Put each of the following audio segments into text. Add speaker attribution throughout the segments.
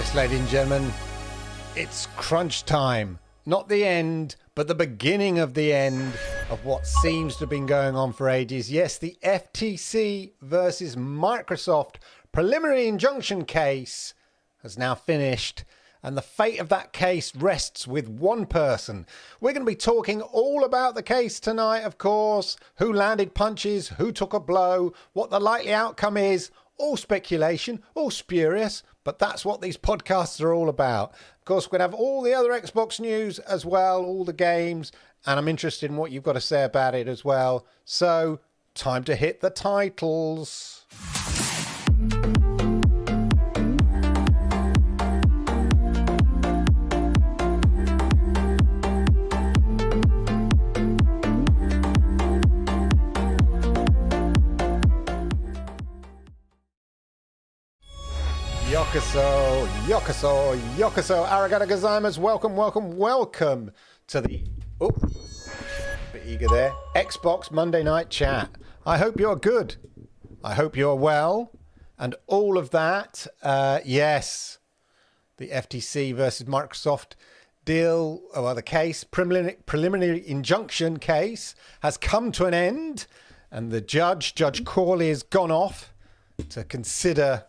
Speaker 1: Yes, ladies and gentlemen, it's crunch time. Not the end, but the beginning of the end of what seems to have been going on for ages. Yes, the FTC versus Microsoft preliminary injunction case has now finished, and the fate of that case rests with one person. We're going to be talking all about the case tonight, of course, who landed punches, who took a blow, what the likely outcome is, all speculation, all spurious, but that's what these podcasts are all about. Of course, we're going to have all the other Xbox news as well, all the games, and I'm interested in what you've got to say about it as well. So, time to hit the titles. Yokoso, Yokoso, Yokoso, arigato gozaimasu, welcome to the, a bit eager there, Xbox Monday Night Chat. I hope you're good. I hope you're well. And all of that, yes, the FTC versus Microsoft deal, the case, preliminary injunction case has come to an end. And the Judge Corley, has gone off to consider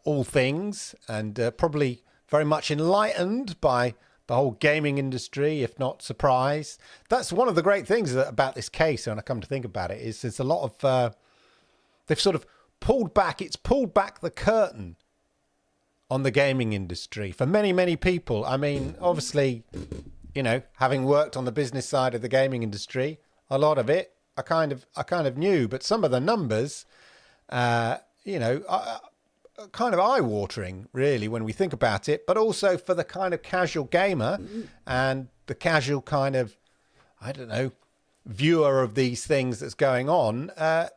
Speaker 1: all things, and probably very much enlightened by the whole gaming industry, if not surprised. That's one of the great things about this case, when I come to think about it, is there's a lot of they've sort of pulled back the curtain on the gaming industry for many people. I mean, obviously, you know, having worked on the business side of the gaming industry, a lot of it I kind of knew, but some of the numbers, kind of eye-watering, really, when we think about it, but also for the kind of casual gamer and the casual kind of, I don't know, viewer of these things that's going on. A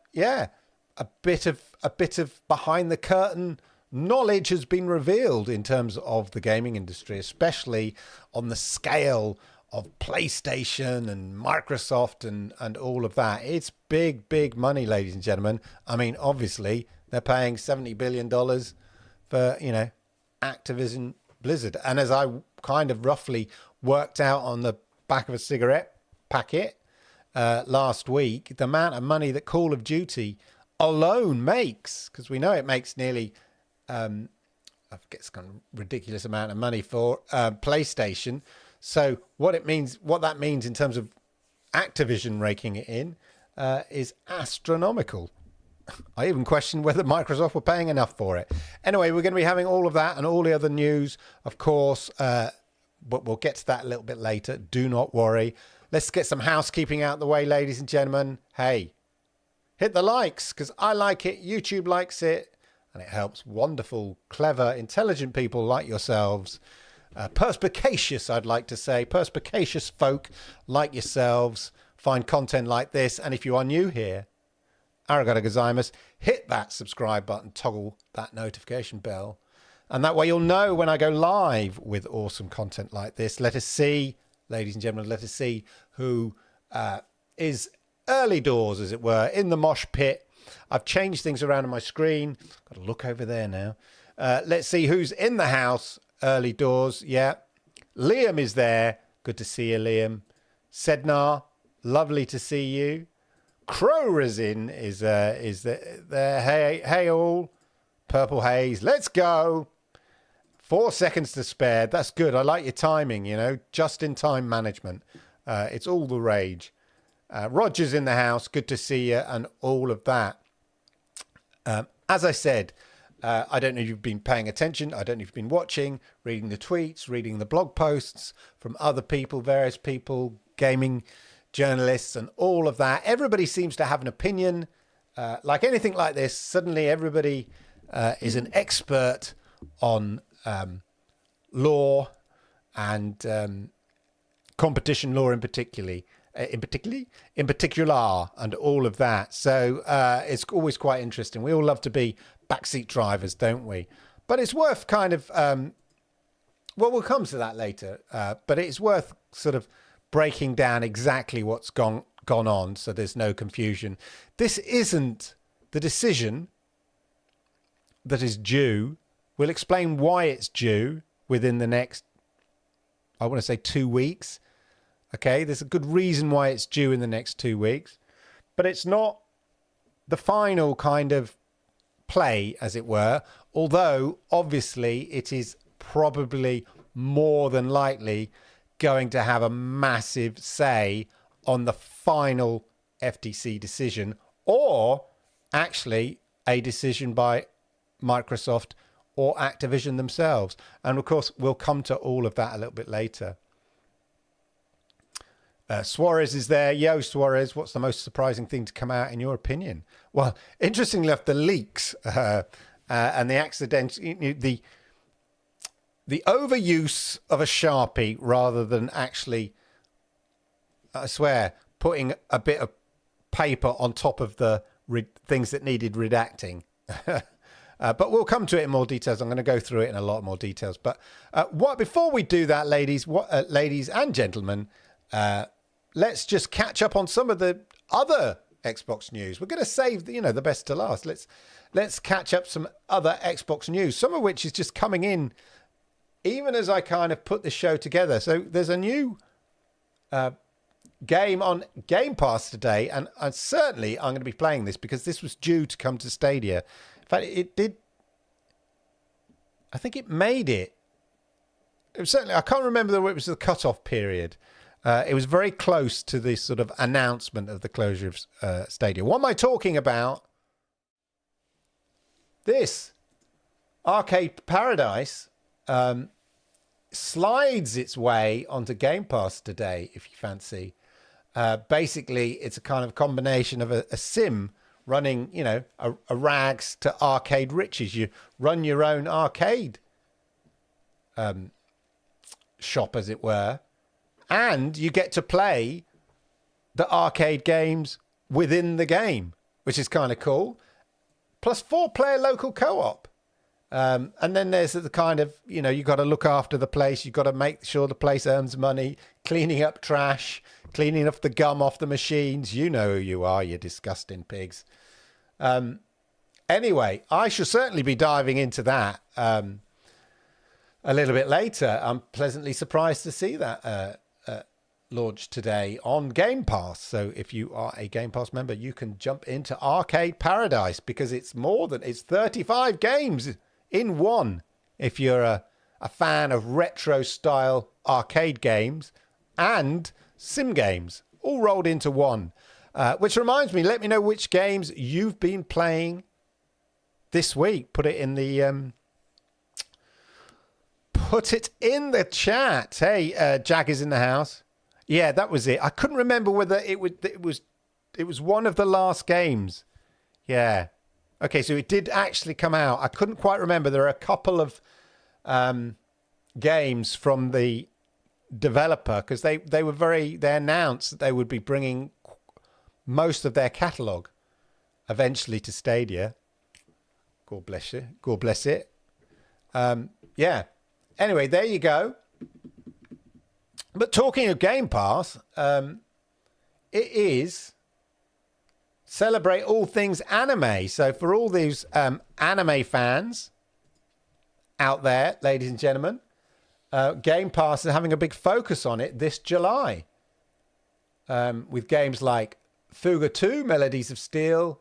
Speaker 1: bit of behind the curtain knowledge has been revealed in terms of the gaming industry, especially on the scale of PlayStation and Microsoft and all of that. It's big money, ladies and gentlemen. I mean, obviously, they're paying $70 billion for, Activision Blizzard. And as I kind of roughly worked out on the back of a cigarette packet last week, the amount of money that Call of Duty alone makes, because we know it makes nearly, I forget, it's kind of ridiculous amount of money for PlayStation. So what that means in terms of Activision raking it in is astronomical. I even questioned whether Microsoft were paying enough for it. Anyway, we're going to be having all of that and all the other news, of course, but we'll get to that a little bit later. Do not worry. Let's get some housekeeping out the way, ladies and gentlemen. Hey, hit the likes, because I like it, YouTube likes it, and it helps wonderful, clever, intelligent people like yourselves, perspicacious, I'd like to say, perspicacious folk like yourselves find content like this. And if you are new here, arigato gozaimasu, hit that subscribe button, toggle that notification bell, and that way you'll know when I go live with awesome content like this. Let us see, ladies and gentlemen, let us see who is early doors, as it were, in the mosh pit. I've changed things around on my screen. Got to look over there now. Let's see who's in the house early doors. Yeah, Liam is there. Good to see you, Liam. Sednar, lovely to see you. Crow Resin is there. Hey all, Purple Haze, let's go. 4 seconds to spare. That's good. I like your timing, just in time management. It's all the rage. Roger's in the house. Good to see you, and all of that. As I said, I don't know if you've been paying attention. I don't know if you've been watching, reading the tweets, reading the blog posts from other people, various people, gaming journalists and all of that. Everybody seems to have an opinion. Like anything like this, suddenly everybody is an expert on law and competition law in particular, and all of that. So it's always quite interesting. We all love to be backseat drivers, don't we? But it's worth kind of, we'll come to that later, but it's worth sort of breaking down exactly what's gone on so there's no confusion. This isn't the decision that is due We'll explain why it's due within the next, I want to say 2 weeks. Okay, there's a good reason why it's due in the next 2 weeks. But it's not the final kind of play, as it were. Although, obviously, it is probably more than likely going to have a massive say on the final FTC decision, or actually a decision by Microsoft or Activision themselves. And of course, we'll come to all of that a little bit later. Suarez is there. Yo, Suarez, what's the most surprising thing to come out in your opinion? Well, interestingly enough, the leaks and the accident, the overuse of a Sharpie rather than actually, I swear, putting a bit of paper on top of the things that needed redacting. But we'll come to it in more details. I'm going to go through it in a lot more details. But before we do that, ladies and gentlemen, let's just catch up on some of the other Xbox news. We're going to save the best to last. Let's catch up some other Xbox news, some of which is just coming in even as I kind of put the show together. So there's a new game on Game Pass today, and certainly I'm going to be playing this because this was due to come to Stadia. In fact, it did. I think it made it. It was certainly, I can't remember whether it was the cutoff period. It was very close to this sort of announcement of the closure of Stadia. What am I talking about? This Arcade Paradise slides its way onto Game Pass today, if you fancy. Basically, it's a kind of combination of a sim running, a rags to arcade riches. You run your own arcade shop, as it were, and you get to play the arcade games within the game, which is kind of cool. Plus 4-player local co-op. And then there's the kind of, you got to look after the place. You've got to make sure the place earns money, cleaning up trash, cleaning up the gum off the machines. You know who you are, you disgusting pigs. Anyway, I shall certainly be diving into that a little bit later. I'm pleasantly surprised to see that launch today on Game Pass. So if you are a Game Pass member, you can jump into Arcade Paradise because it's 35 games in one. If you're a fan of retro style arcade games and sim games all rolled into one, which reminds me, let me know which games you've been playing this week. Put it in the chat. Hey, Jack is in the house. Yeah, that was it. I couldn't remember whether it was one of the last games. Yeah. Okay, so it did actually come out. I couldn't quite remember. There are a couple of games from the developer because they announced that they would be bringing most of their catalogue eventually to Stadia. God bless you. God bless it. Yeah. Anyway, there you go. But talking of Game Pass, it is celebrate all things anime. So for all these anime fans out there, ladies and gentlemen, Game Pass is having a big focus on it this July. With games like Fuga 2, Melodies of Steel,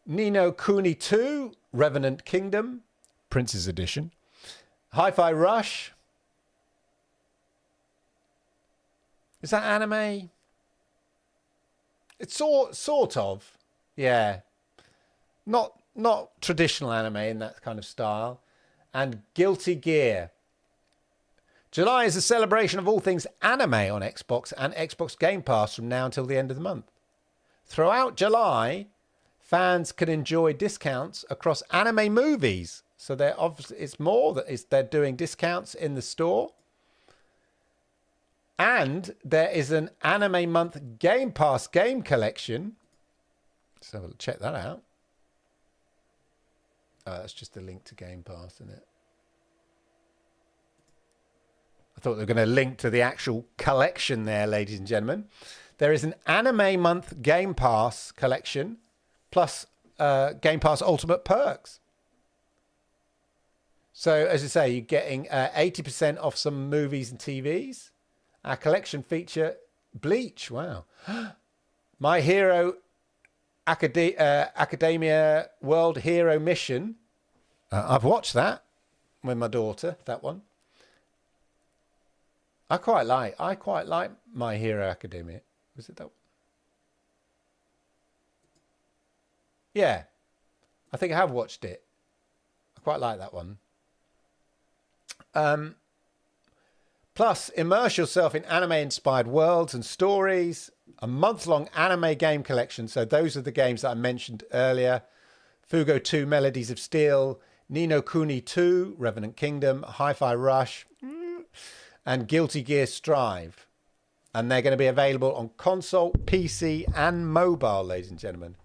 Speaker 1: Ni no Kuni 2, Revenant Kingdom, Prince's Edition, Hi-Fi Rush. Is that anime? It's sort of, yeah. Not traditional anime in that kind of style. And Guilty Gear. July is a celebration of all things anime on Xbox and Xbox Game Pass from now until the end of the month. Throughout July, fans can enjoy discounts across anime movies. So they're doing discounts in the store. And there is an Anime Month Game Pass game collection. So check that out. That's just a link to Game Pass, isn't it? I thought they were going to link to the actual collection there, ladies and gentlemen. There is an Anime Month Game Pass collection plus Game Pass Ultimate Perks. So, as I say, you're getting 80% off some movies and TVs. Our collection feature Bleach. Wow. My Hero Academia World Hero Mission. I've watched that with my daughter, that one. I quite like My Hero Academia. Was it that one? Yeah. I think I have watched it. I quite like that one. Plus, immerse yourself in anime-inspired worlds and stories. A month-long anime game collection. So those are the games that I mentioned earlier. Fugo 2, Melodies of Steel. Ni no Kuni 2, Revenant Kingdom. Hi-Fi Rush. And Guilty Gear Strive. And they're going to be available on console, PC, and mobile, ladies and gentlemen.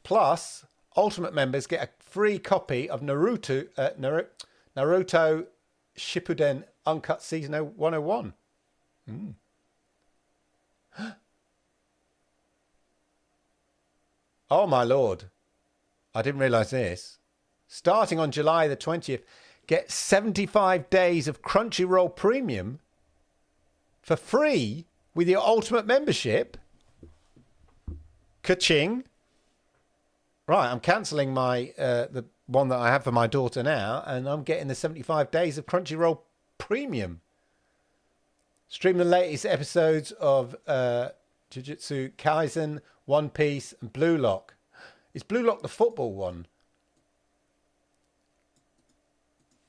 Speaker 1: Plus, Ultimate members get a free copy of Naruto Shippuden Uncut Season 101. Oh, my Lord. I didn't realise this. Starting on July the 20th, get 75 days of Crunchyroll Premium for free with your Ultimate membership. Ka-ching. Right, I'm cancelling my the one that I have for my daughter now, and I'm getting the 75 days of Crunchyroll Premium. Stream the latest episodes of Jujutsu Kaisen, One Piece, and Blue Lock. Is Blue Lock the football one?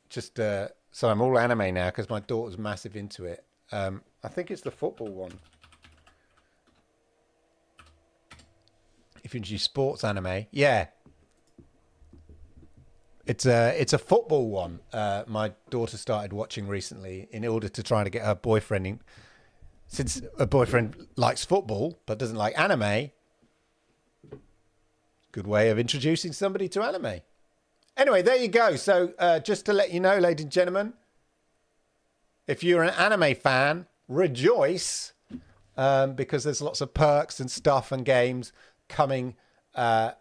Speaker 1: Just so I'm all anime now because my daughter's massive into it. I think it's the football one. If you're into sports anime, yeah. It's a football one. My daughter started watching recently in order to try to get her boyfriend in. Since her boyfriend likes football but doesn't like anime, good way of introducing somebody to anime. Anyway, there you go. So just to let you know, ladies and gentlemen, if you're an anime fan, rejoice because there's lots of perks and stuff and games coming to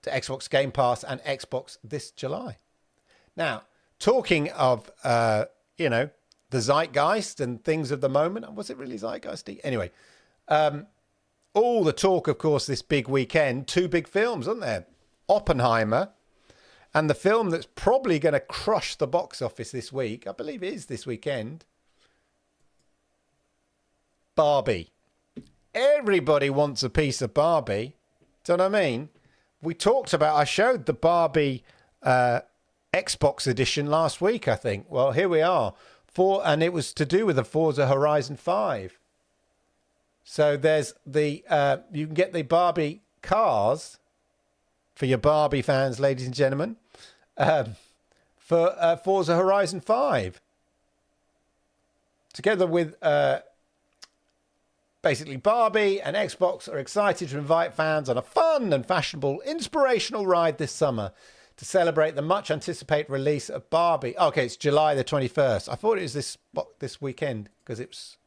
Speaker 1: Xbox Game Pass and Xbox this July. Now, talking of, the zeitgeist and things of the moment. Was it really zeitgeisty? Anyway, all the talk, of course, this big weekend, two big films, aren't there? Oppenheimer and the film that's probably going to crush the box office this week, I believe it is this weekend, Barbie. Everybody wants a piece of Barbie. Do you know what I mean? I showed the Barbie Xbox edition last week, I think. Well, here we are. And it was to do with the Forza Horizon 5. So there's you can get the Barbie cars for your Barbie fans, ladies and gentlemen, for Forza Horizon 5. Together with basically Barbie and Xbox are excited to invite fans on a fun and fashionable, inspirational ride this summer to celebrate the much anticipated release of Barbie. Okay, it's July the 21st. I thought it was this weekend because it's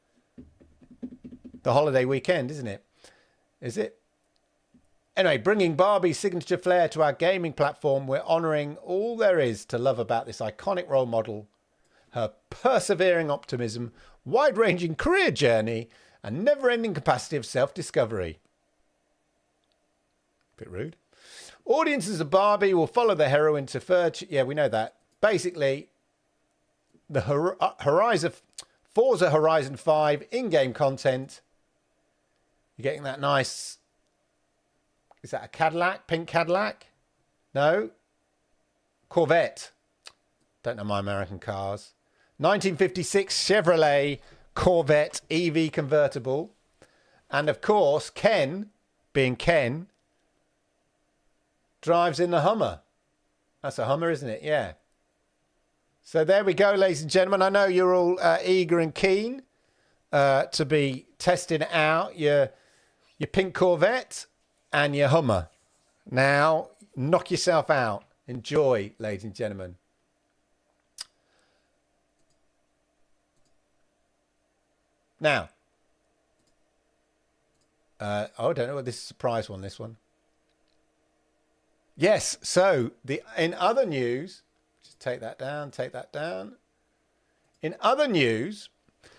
Speaker 1: the holiday weekend, isn't it? Is it? Anyway, bringing Barbie's signature flair to our gaming platform, we're honouring all there is to love about this iconic role model, her persevering optimism, wide-ranging career journey, and never-ending capacity of self-discovery. Bit rude. Audiences of Barbie will follow the heroine to further... Yeah, we know that. Basically, the Forza Horizon 5 in-game content. You're getting that nice... Is that a Cadillac? Pink Cadillac? No? Corvette. Don't know my American cars. 1956 Chevrolet Corvette EV convertible. And of course, Ken, being Ken, drives in the Hummer. That's a Hummer, isn't it? Yeah. So there we go, ladies and gentlemen. I know you're all eager and keen to be testing out your pink Corvette and your Hummer. Now, knock yourself out. Enjoy, ladies and gentlemen. Now, I don't know what this is a surprise one, this one. Yes. So in other news, just take that down. In other news,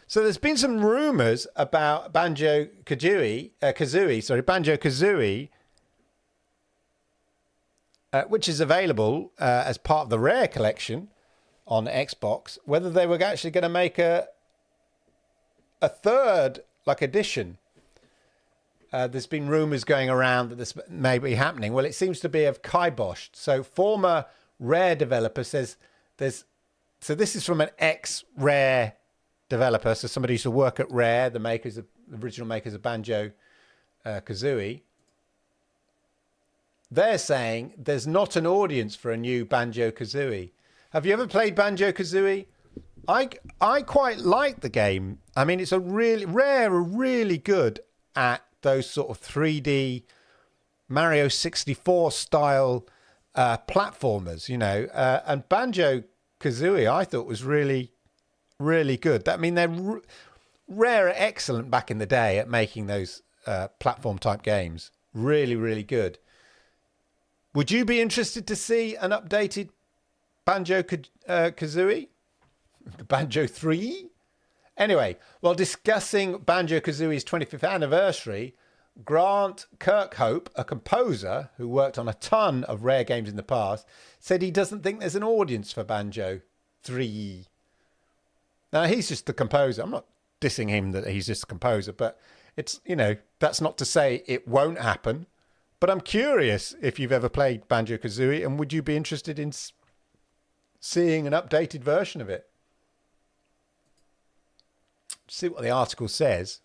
Speaker 1: so there's been some rumors about Banjo-Kazooie, which is available as part of the Rare collection on Xbox. Whether they were actually going to make a third edition. There's been rumours going around that this may be happening. Well, it seems to be of kiboshed. So former Rare developer says there's... So this is from an ex-Rare developer. So somebody used to work at Rare, the original makers of Banjo-Kazooie. They're saying there's not an audience for a new Banjo-Kazooie. Have you ever played Banjo-Kazooie? I quite like the game. I mean, it's Rare are really good at those sort of 3D Mario 64 style platformers, and Banjo-Kazooie I thought was really, really good. I mean, Rare are excellent back in the day at making those platform type games. Really, really good. Would you be interested to see an updated Banjo-Kazooie? Banjo 3? Anyway, while discussing Banjo-Kazooie's 25th anniversary, Grant Kirkhope, a composer who worked on a ton of Rare games in the past, said he doesn't think there's an audience for Banjo 3. Now, he's just the composer. I'm not dissing him that he's just a composer, but it's, that's not to say it won't happen. But I'm curious if you've ever played Banjo-Kazooie, and would you be interested in seeing an updated version of it? See what the article says.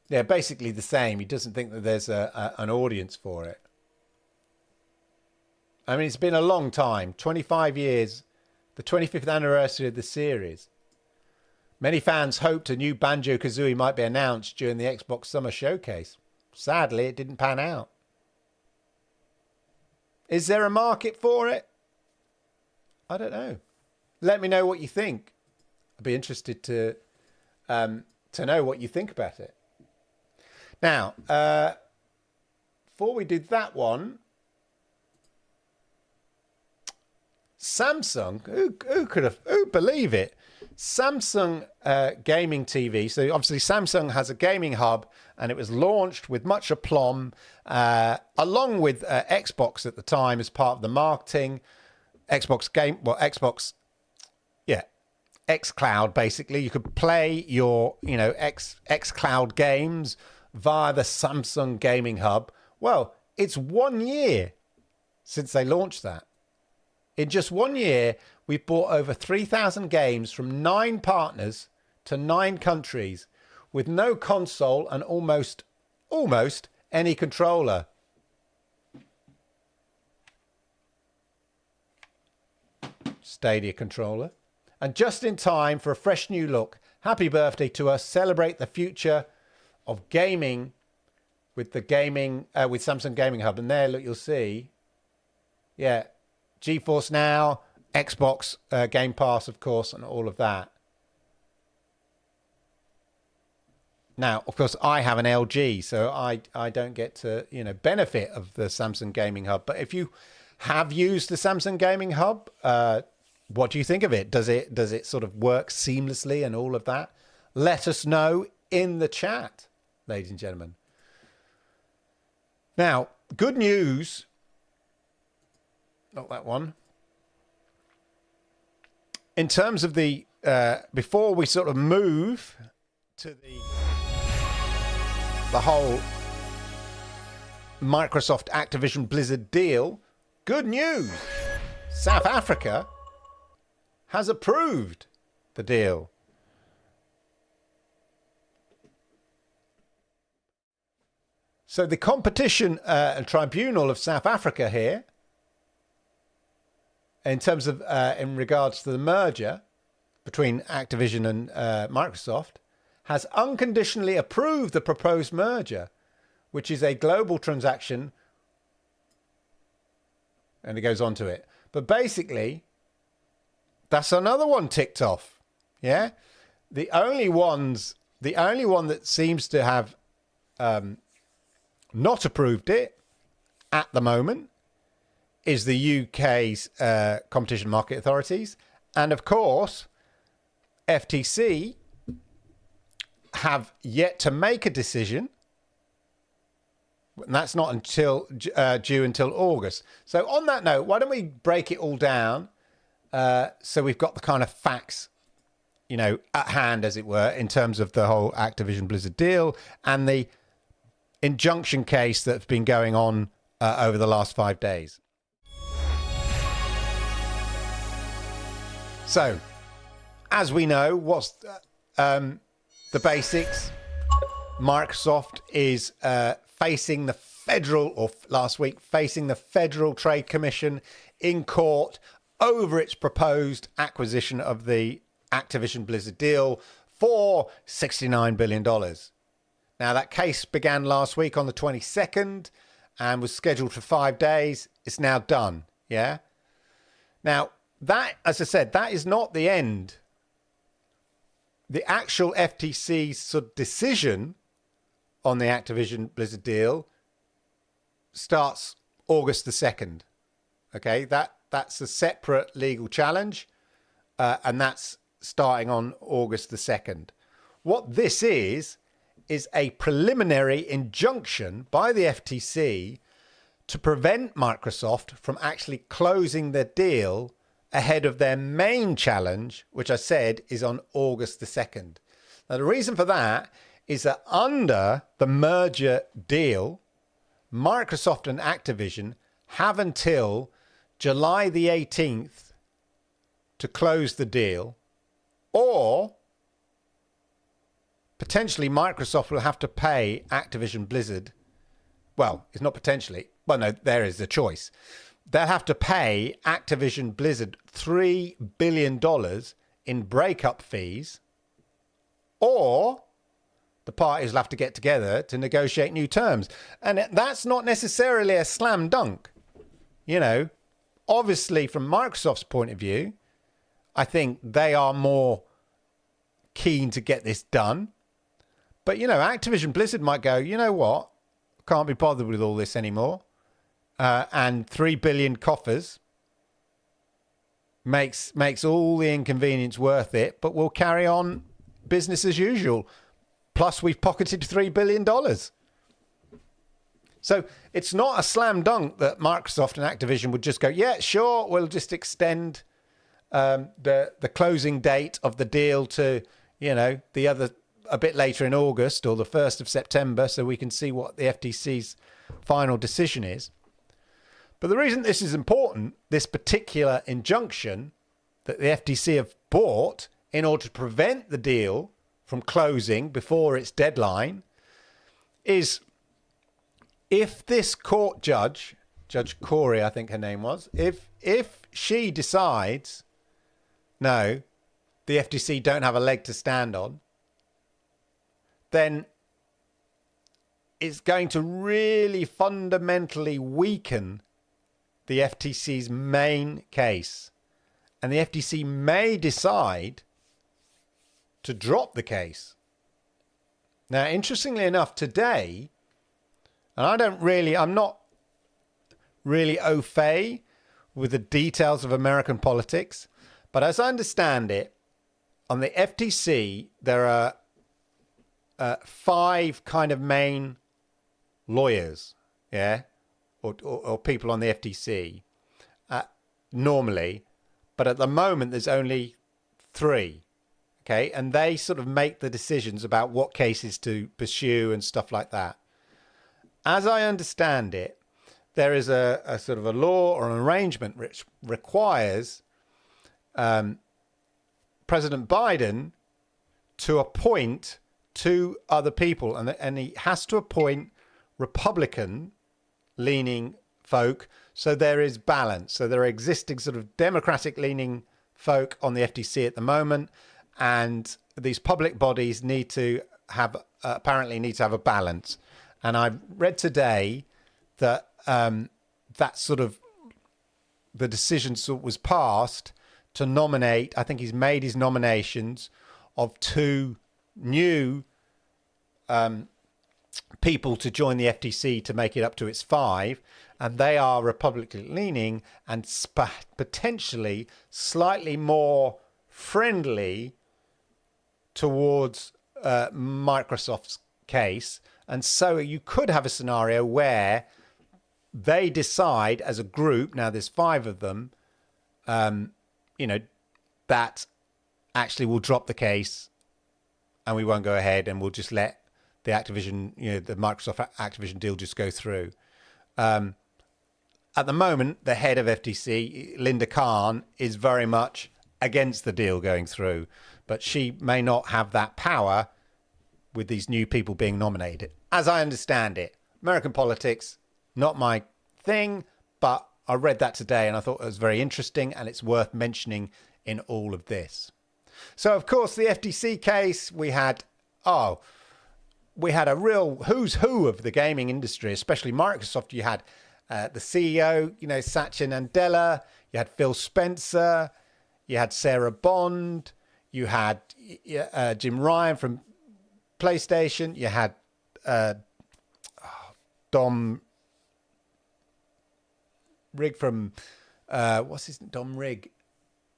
Speaker 1: Yeah, basically the same. He doesn't think that there's an audience for it. I mean, it's been a long time. 25 years. The 25th anniversary of the series. Many fans hoped a new Banjo-Kazooie might be announced during the Xbox Summer Showcase. Sadly, it didn't pan out. Is there a market for it? I don't know. Let me know what you think. I'd be interested to know what you think about it. Now, before we do that one, Samsung, who believe it? Samsung gaming TV. So obviously Samsung has a gaming hub, and it was launched with much aplomb, along with Xbox at the time as part of the marketing. xCloud, basically. You could play your, xCloud games via the Samsung Gaming Hub. Well, it's 1 year since they launched that. In just 1 year, we've bought over 3,000 games from 9 partners to 9 countries with no console and almost any controller. Stadia controller. And just in time for a fresh new look. Happy birthday to us. Celebrate the future of gaming with with Samsung Gaming Hub. And there, look, you'll see. Yeah. GeForce Now, Xbox Game Pass, of course, and all of that. Now, of course, I have an LG, so I don't get to, benefit of the Samsung Gaming Hub. But if you have used the Samsung Gaming Hub, what do you think of it? Does it sort of work seamlessly and all of that? Let us know in the chat, ladies and gentlemen. Now, good news. Not that one. In terms of the, before we sort of move to the whole Microsoft-Activision Blizzard deal, good news. South Africa has approved the deal. So the Competition Tribunal of South Africa here, in terms of, in regards to the merger between Activision and Microsoft, has unconditionally approved the proposed merger, which is a global transaction. And it goes on to it. But basically, that's another one ticked off. Yeah. The only one that seems to have not approved it at the moment is the UK's Competition Market Authorities. And of course, FTC have yet to make a decision. And that's not until due until August. So on that note, why don't we break it all down so we've got the kind of facts, at hand, as it were, in terms of the whole Activision Blizzard deal and the injunction case that's been going on over the last 5 days. So, as we know, what's the basics? Microsoft is facing the Federal Trade Commission in court over its proposed acquisition of the Activision Blizzard deal for $69 billion. Now, that case began last week on the 22nd and was scheduled for 5 days. It's now done. Yeah. Now, that, as I said, that is not the end. The actual FTC's sort of decision on the Activision Blizzard deal starts August the 2nd. Okay, that's a separate legal challenge, and that's starting on August the 2nd. What this is a preliminary injunction by the FTC to prevent Microsoft from actually closing their deal ahead of their main challenge, which I said is on August the 2nd. Now, the reason for that is that under the merger deal, Microsoft and Activision have until July the 18th to close the deal, or potentially Microsoft will have to pay Activision Blizzard. Well, it's not potentially. Well, no, there is a choice. They'll have to pay Activision Blizzard $3 billion in breakup fees, or the parties will have to get together to negotiate new terms. And that's not necessarily a slam dunk. Obviously, from Microsoft's point of view, I think they are more keen to get this done. But, Activision Blizzard might go, you know what? Can't be bothered with all this anymore. And 3 billion coffers makes all the inconvenience worth it, but we'll carry on business as usual. Plus, we've pocketed $3 billion. So it's not a slam dunk that Microsoft and Activision would just go, yeah, sure, we'll just extend the closing date of the deal to, the other a bit later in August or the 1st of September so we can see what the FTC's final decision is. But the reason this is important, this particular injunction that the FTC have bought in order to prevent the deal from closing before its deadline, is if this court judge, Judge Corey, I think her name was, if she decides, no, the FTC don't have a leg to stand on, then it's going to really fundamentally weaken the FTC's main case. And the FTC may decide to drop the case. Now, interestingly enough, today, and I'm not really au fait with the details of American politics, but as I understand it, on the FTC, there are 5 kind of main lawyers, yeah, or people on the FTC normally, but at the moment there's only 3, okay, and they sort of make the decisions about what cases to pursue and stuff like that. As I understand it, there is a sort of a law or an arrangement which requires President Biden to appoint 2 other people, and he has to appoint Republican-leaning folk, so there is balance. So there are existing sort of Democratic-leaning folk on the FTC at the moment, and these public bodies need to have apparently need to have a balance. And I read today that that sort of the decision was passed to nominate. I think he's made his nominations of 2 new people to join the FTC to make it up to its 5, and they are Republican leaning and potentially slightly more friendly towards Microsoft's case. And so you could have a scenario where they decide as a group, now there's 5 of them, that actually will drop the case and we won't go ahead and we'll just let the Activision, the Microsoft-Activision deal just go through. At the moment, the head of FTC, Linda Khan, is very much against the deal going through, but she may not have that power with these new people being nominated. As I understand it, American politics, not my thing, but I read that today and I thought it was very interesting and it's worth mentioning in all of this. So, of course, the FTC case, we had a real who's who of the gaming industry, especially Microsoft. You had the CEO, Satya Nadella. You had Phil Spencer. You had Sarah Bond. You had Jim Ryan from PlayStation. You had Dom Rigg from Dom Rigg.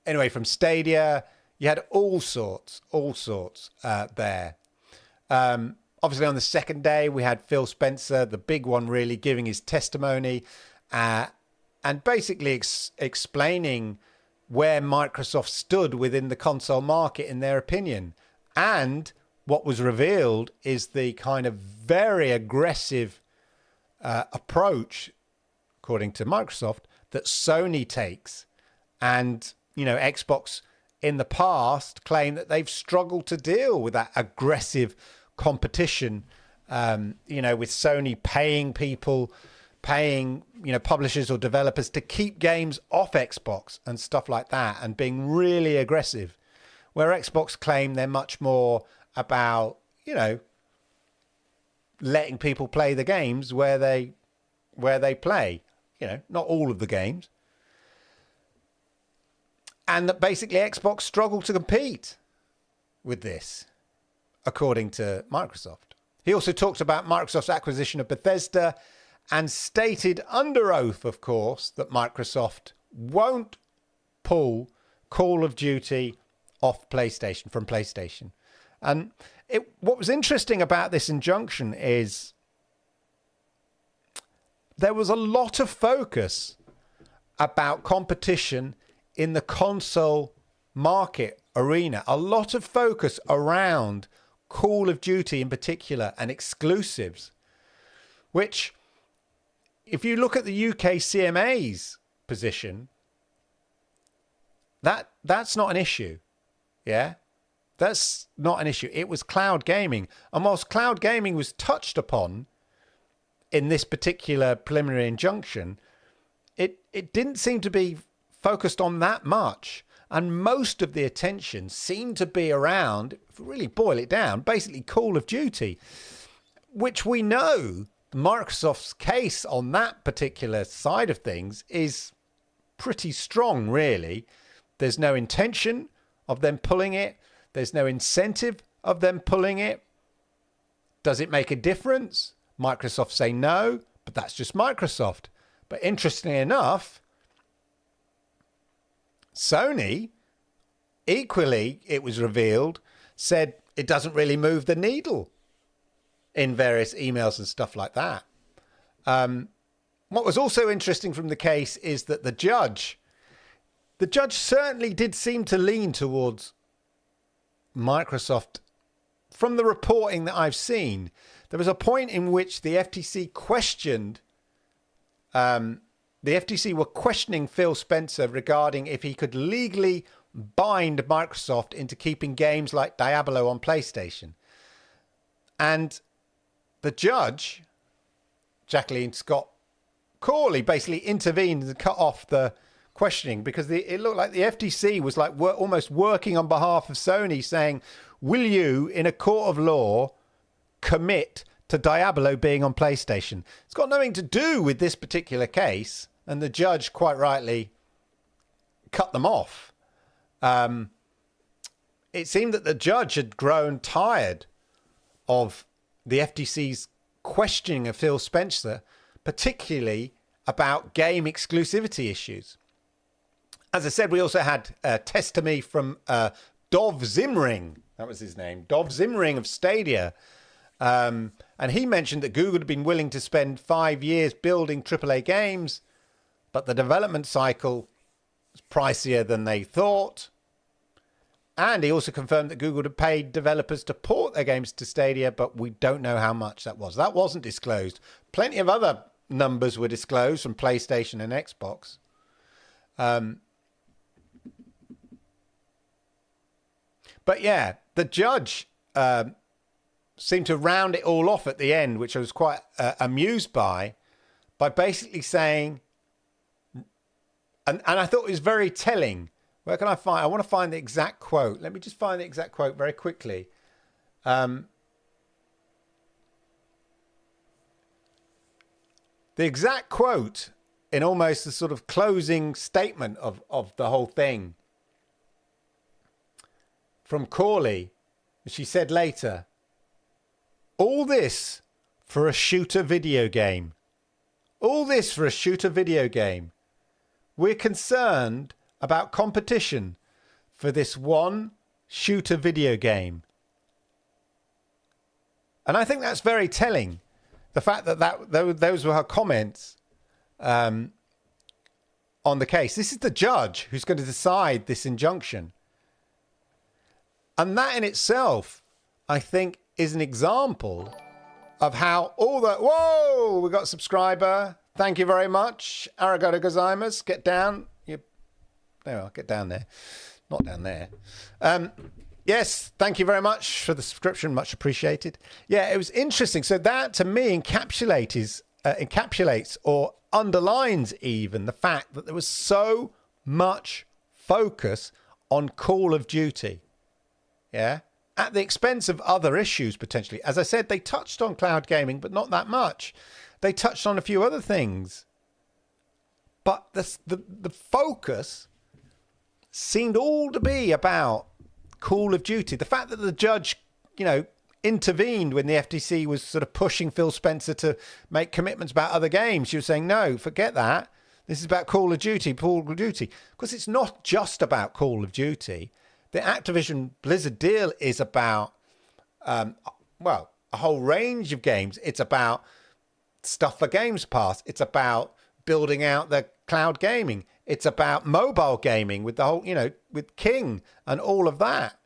Speaker 1: Anyway, from Stadia. You had all sorts there. Obviously, on the second day, we had Phil Spencer, the big one, really giving his testimony and basically explaining where Microsoft stood within the console market in their opinion. And what was revealed is the kind of very aggressive approach, according to Microsoft, that Sony takes. And, Xbox in the past claimed that they've struggled to deal with that aggressive competition, with Sony paying publishers or developers to keep games off Xbox and stuff like that, and being really aggressive. Where Xbox claim they're much more about, letting people play the games where they play, not all of the games. And that basically Xbox struggled to compete with this, according to Microsoft. He also talked about Microsoft's acquisition of Bethesda and stated under oath, of course, that Microsoft won't pull Call of Duty off PlayStation, from PlayStation. And what was interesting about this injunction is there was a lot of focus about competition in the console market arena. A lot of focus around Call of Duty in particular and exclusives, which, if you look at the UK CMA's position, that's not an issue. Yeah, that's not an issue. It was cloud gaming. And whilst cloud gaming was touched upon in this particular preliminary injunction, it didn't seem to be focused on that much. And most of the attention seemed to be around, if we really boil it down, basically Call of Duty, which we know Microsoft's case on that particular side of things is pretty strong, really. There's no intention of them pulling it. There's no incentive of them pulling it. Does it make a difference? Microsoft say no, but that's just Microsoft. But interestingly enough, Sony, equally, it was revealed, said it doesn't really move the needle in various emails and stuff like that. What was also interesting from the case is that the judge certainly did seem to lean towards Microsoft. From the reporting that I've seen, there was a point in which the FTC questioned the FTC were questioning Phil Spencer regarding if he could legally bind Microsoft into keeping games like Diablo on PlayStation. And the judge, Jacqueline Scott Corley, basically intervened and cut off the questioning, because it looked like the FTC was like almost working on behalf of Sony, saying, will you, in a court of law, commit to Diablo being on PlayStation? It's got nothing to do with this particular case. And the judge, quite rightly, cut them off. It seemed that the judge had grown tired of the FTC's questioning of Phil Spencer, particularly about game exclusivity issues. As I said, we also had testimony from Dov Zimring. That was his name. Dov Zimring of Stadia. And he mentioned that Google had been willing to spend 5 years building AAA games, but the development cycle was pricier than they thought. And he also confirmed that Google had paid developers to port their games to Stadia, but we don't know how much that was. That wasn't disclosed. Plenty of other numbers were disclosed from PlayStation and Xbox. But yeah, the judge seemed to round it all off at the end, which I was quite amused by basically saying, and I thought it was very telling. Where can I find? I want to find the exact quote. Let me just find the exact quote very quickly. The exact quote in almost the sort of closing statement of the whole thing from Corley. She said later, all this for a shooter video game. All this for a shooter video game. We're concerned about competition for this one shooter video game. And I think that's very telling. The fact that those were her comments on the case. This is the judge who's going to decide this injunction. And that in itself, I think, is an example of how all the... Whoa! We got a subscriber. Thank you very much. Arigato gozaimasu. Get down. There we are. Get down there. Not down there. Yes, thank you very much for the subscription. Much appreciated. Yeah, it was interesting. So that, to me, encapsulates or underlines even the fact that there was so much focus on Call of Duty. Yeah? At the expense of other issues, potentially. As I said, they touched on cloud gaming, but not that much. They touched on a few other things. But the focus seemed all to be about Call of Duty. The fact that the judge, intervened when the FTC was sort of pushing Phil Spencer to make commitments about other games. She was saying, no, forget that. This is about Call of Duty, Call of Duty. Because it's not just about Call of Duty. The Activision Blizzard deal is about, a whole range of games. It's about stuff for Games Pass. It's about building out the cloud gaming. It's about mobile gaming with the whole, with King and all of that.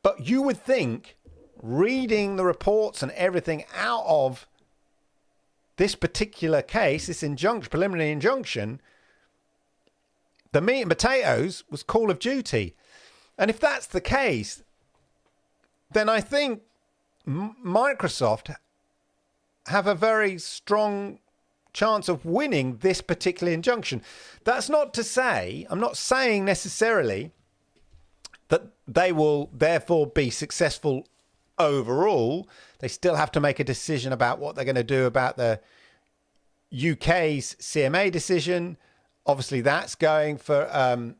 Speaker 1: But you would think, reading the reports and everything out of this particular case, this preliminary injunction, the meat and potatoes was Call of Duty. And if that's the case, then I think Microsoft have a very strong chance of winning this particular injunction. That's not to say, I'm not saying necessarily that they will therefore be successful overall. They still have to make a decision about what they're going to do about the UK's CMA decision. Obviously, that's going for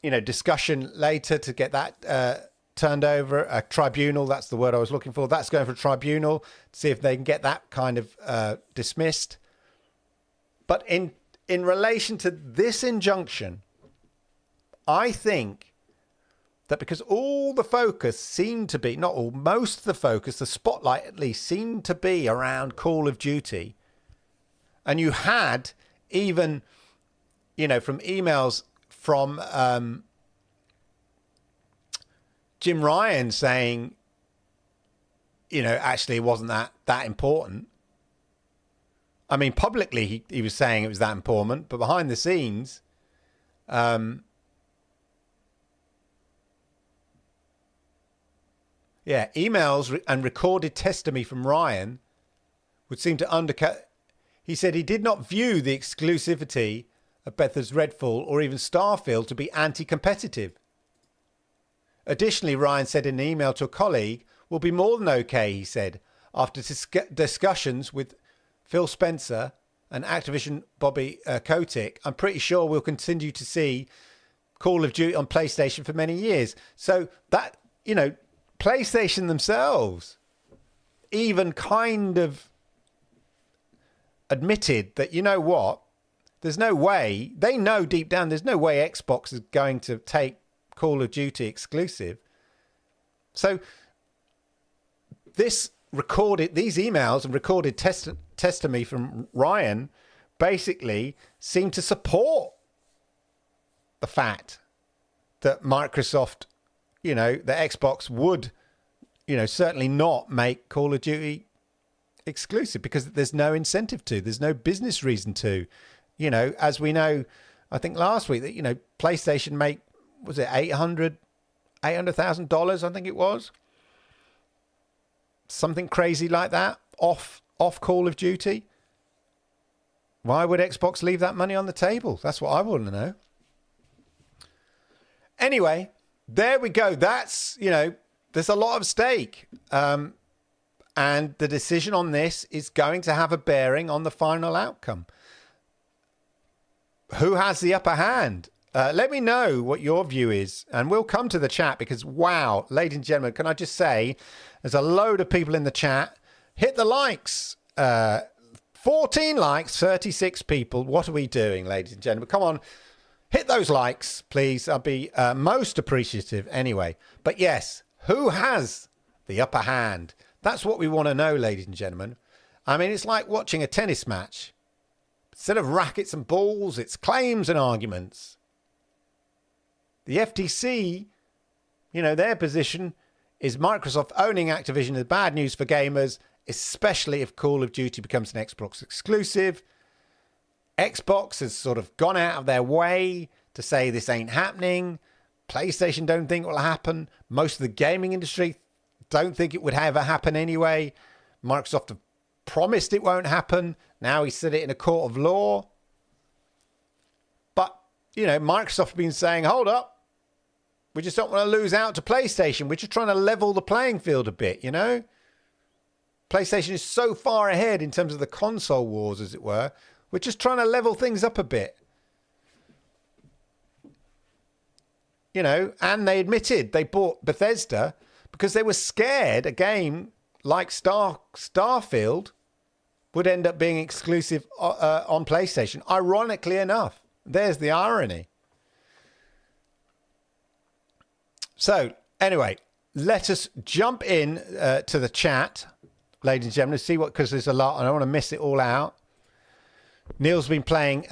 Speaker 1: discussion later to get that turned over. A tribunal, that's the word I was looking for. That's going for a tribunal to see if they can get that kind of dismissed. But in relation to this injunction, I think that because all the focus seemed to be, not all, most of the focus, the spotlight at least, seemed to be around Call of Duty. And you had even, from emails from Jim Ryan saying, actually it wasn't that important. I mean, publicly he was saying it was that important, but behind the scenes, emails and recorded testimony from Ryan would seem to undercut. He said he did not view the exclusivity of Bethesda's Redfall or even Starfield to be anti-competitive. Additionally, Ryan said in an email to a colleague, "Will be more than okay," he said, after discussions with Phil Spencer and Activision Bobby Kotick. "I'm pretty sure we'll continue to see Call of Duty on PlayStation for many years." So that, PlayStation themselves even kind of admitted that, you know what, there's no way, they know deep down there's no way Xbox is going to take Call of Duty exclusive. So these emails and recorded testimony from Ryan basically seem to support the fact that Microsoft, you know, the Xbox would, you know, certainly not make Call of Duty exclusive because there's no incentive to, there's no business reason to, you know, as we know, I think last week that, you know, PlayStation make, was it $800,000, I think it was, something crazy like that off Call of Duty. Why would Xbox leave that money on the table? That's what I want to know. Anyway, there we go. That's, you know, there's a lot of stake. And the decision on this is going to have a bearing on the final outcome. Who has the upper hand? Let me know what your view is. And we'll come to the chat because, wow, ladies and gentlemen, can I just say, there's a load of people in the chat. Hit the likes. 14 likes, 36 people. What are we doing, ladies and gentlemen? Come on. Hit those likes, please. I'll be most appreciative anyway. But yes, who has the upper hand? That's what we want to know, ladies and gentlemen. I mean, it's like watching a tennis match. Instead of rackets and balls, it's claims and arguments. The FTC, you know, their position is Microsoft owning Activision is bad news for gamers, especially if Call of Duty becomes an Xbox exclusive. Xbox has sort of gone out of their way to say this ain't happening. PlayStation don't think it will happen. Most of the gaming industry don't think it would ever happen anyway. Microsoft have promised it won't happen. Now he said it in a court of law. But, you know, Microsoft have been saying, hold up. We just don't want to lose out to PlayStation. We're just trying to level the playing field a bit, you know. PlayStation is so far ahead in terms of the console wars, as it were. We're just trying to level things up a bit. You know, and they admitted they bought Bethesda because they were scared a game like Starfield would end up being exclusive on PlayStation. Ironically enough, there's the irony. So, anyway, let us jump in to the chat, ladies and gentlemen, see what, because there's a lot, and I don't want to miss it all out. Neil's been playing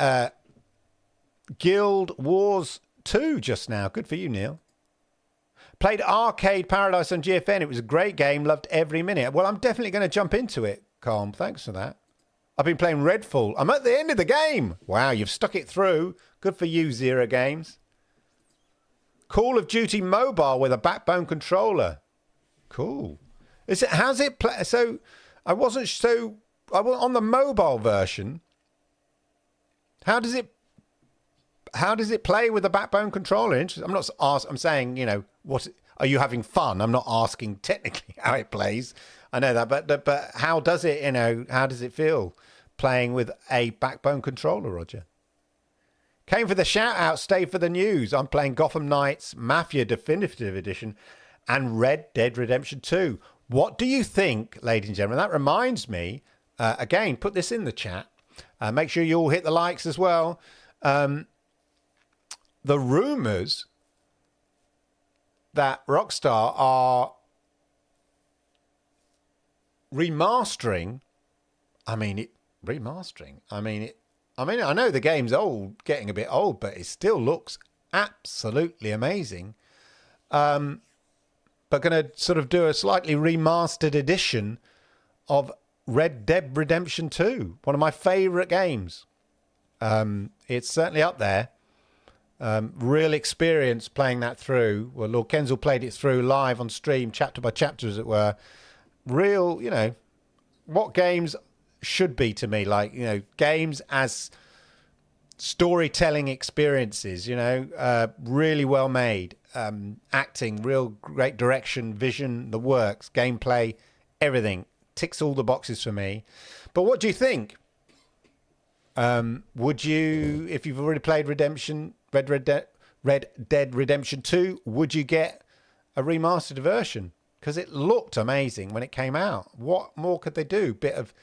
Speaker 1: Guild Wars 2 just now. Good for you, Neil. Played Arcade Paradise on GFN. It was a great game. Loved every minute. Well, I'm definitely going to jump into it, Calm. Thanks for that. I've been playing Redfall. I'm at the end of the game. Wow, you've stuck it through. Good for you, Zero Games. Call of Duty Mobile with a backbone controller. Cool. Is it? How's it play? So, I wasn't on the mobile version. How does it play with a backbone controller? I'm not asking. I'm saying, you know, what are you having fun? I'm not asking technically how it plays. I know that, but how does it? You know, how does it feel playing with a backbone controller, Roger? Came for the shout out, stayed for the news. I'm playing Gotham Knights Mafia Definitive Edition and Red Dead Redemption 2. What do you think, ladies and gentlemen? That reminds me. Again, put this in the chat. Make sure you all hit the likes as well. The rumours that Rockstar are remastering. I know the game's old, getting a bit old, but it still looks absolutely amazing. But going to sort of do a slightly remastered edition of Red Dead Redemption 2, one of my favourite games. It's certainly up there. Real experience playing that through. Well, Lord Kensal played it through live on stream, chapter by chapter, as it were. Real, you know, what games should be to me, like, you know, games as storytelling experiences, you know, really well made, acting, real great direction, vision, the works, gameplay, everything ticks all the boxes for me. But what do you think? Would you, if you've already played Red Dead Redemption 2, would you get a remastered version? because it looked amazing when it came out. What more could they do? Bit of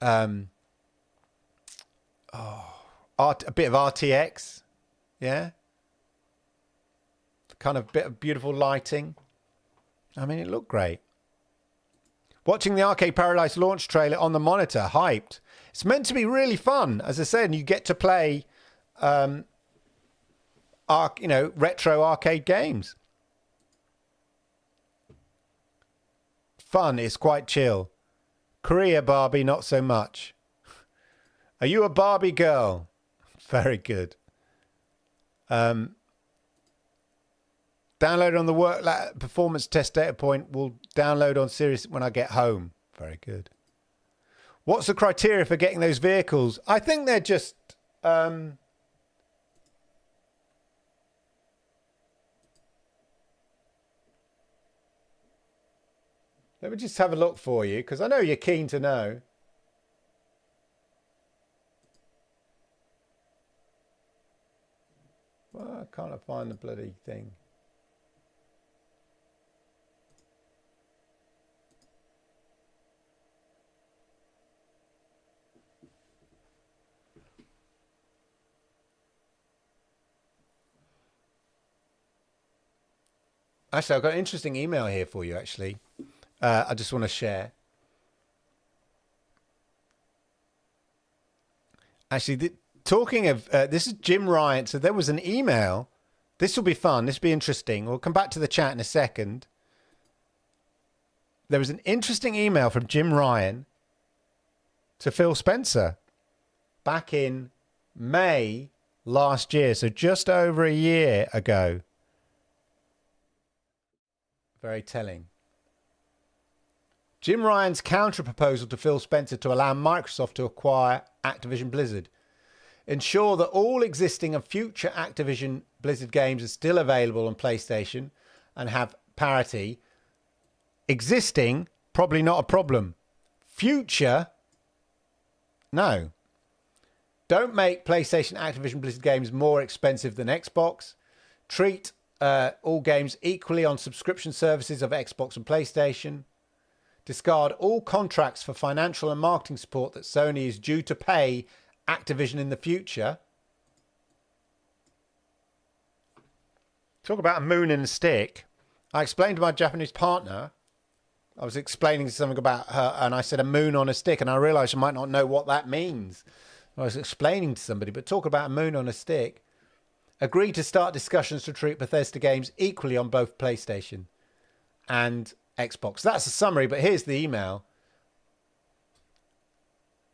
Speaker 1: a bit of RTX, yeah, kind of bit of beautiful lighting. I mean, it looked great. Watching the Arcade Paradise launch trailer on the monitor, hyped. It's meant to be really fun, as I said, and you get to play, retro arcade games. Fun is quite chill. Korea Barbie, not so much. Are you a Barbie girl? Very good. Download on the work performance test data point. Will download on Series when I get home. Very good. What's the criteria for getting those vehicles? I think they're just... let me just have a look for you, because I know you're keen to know. Well, can't I find the bloody thing? Actually, I've got an interesting email here for you, actually. I just want to share. Actually, talking of... this is Jim Ryan. So there was an email. This will be fun. This will be interesting. We'll come back to the chat in a second. There was an interesting email from Jim Ryan to Phil Spencer back in May last year. So just over a year ago. Very telling. Jim Ryan's counter-proposal to Phil Spencer to allow Microsoft to acquire Activision Blizzard. Ensure that all existing and future Activision Blizzard games are still available on PlayStation and have parity. Existing, probably not a problem. Future, no. Don't make PlayStation Activision Blizzard games more expensive than Xbox. Treat all games equally on subscription services of Xbox and PlayStation. Discard all contracts for financial and marketing support that Sony is due to pay Activision in the future. Talk about a moon and a stick. I explained to my Japanese partner, I was explaining something about her, and I said a moon on a stick, and I realised she might not know what that means. I was explaining to somebody, but talk about a moon on a stick. Agree to start discussions to treat Bethesda games equally on both PlayStation and Xbox. That's a summary, but here's the email.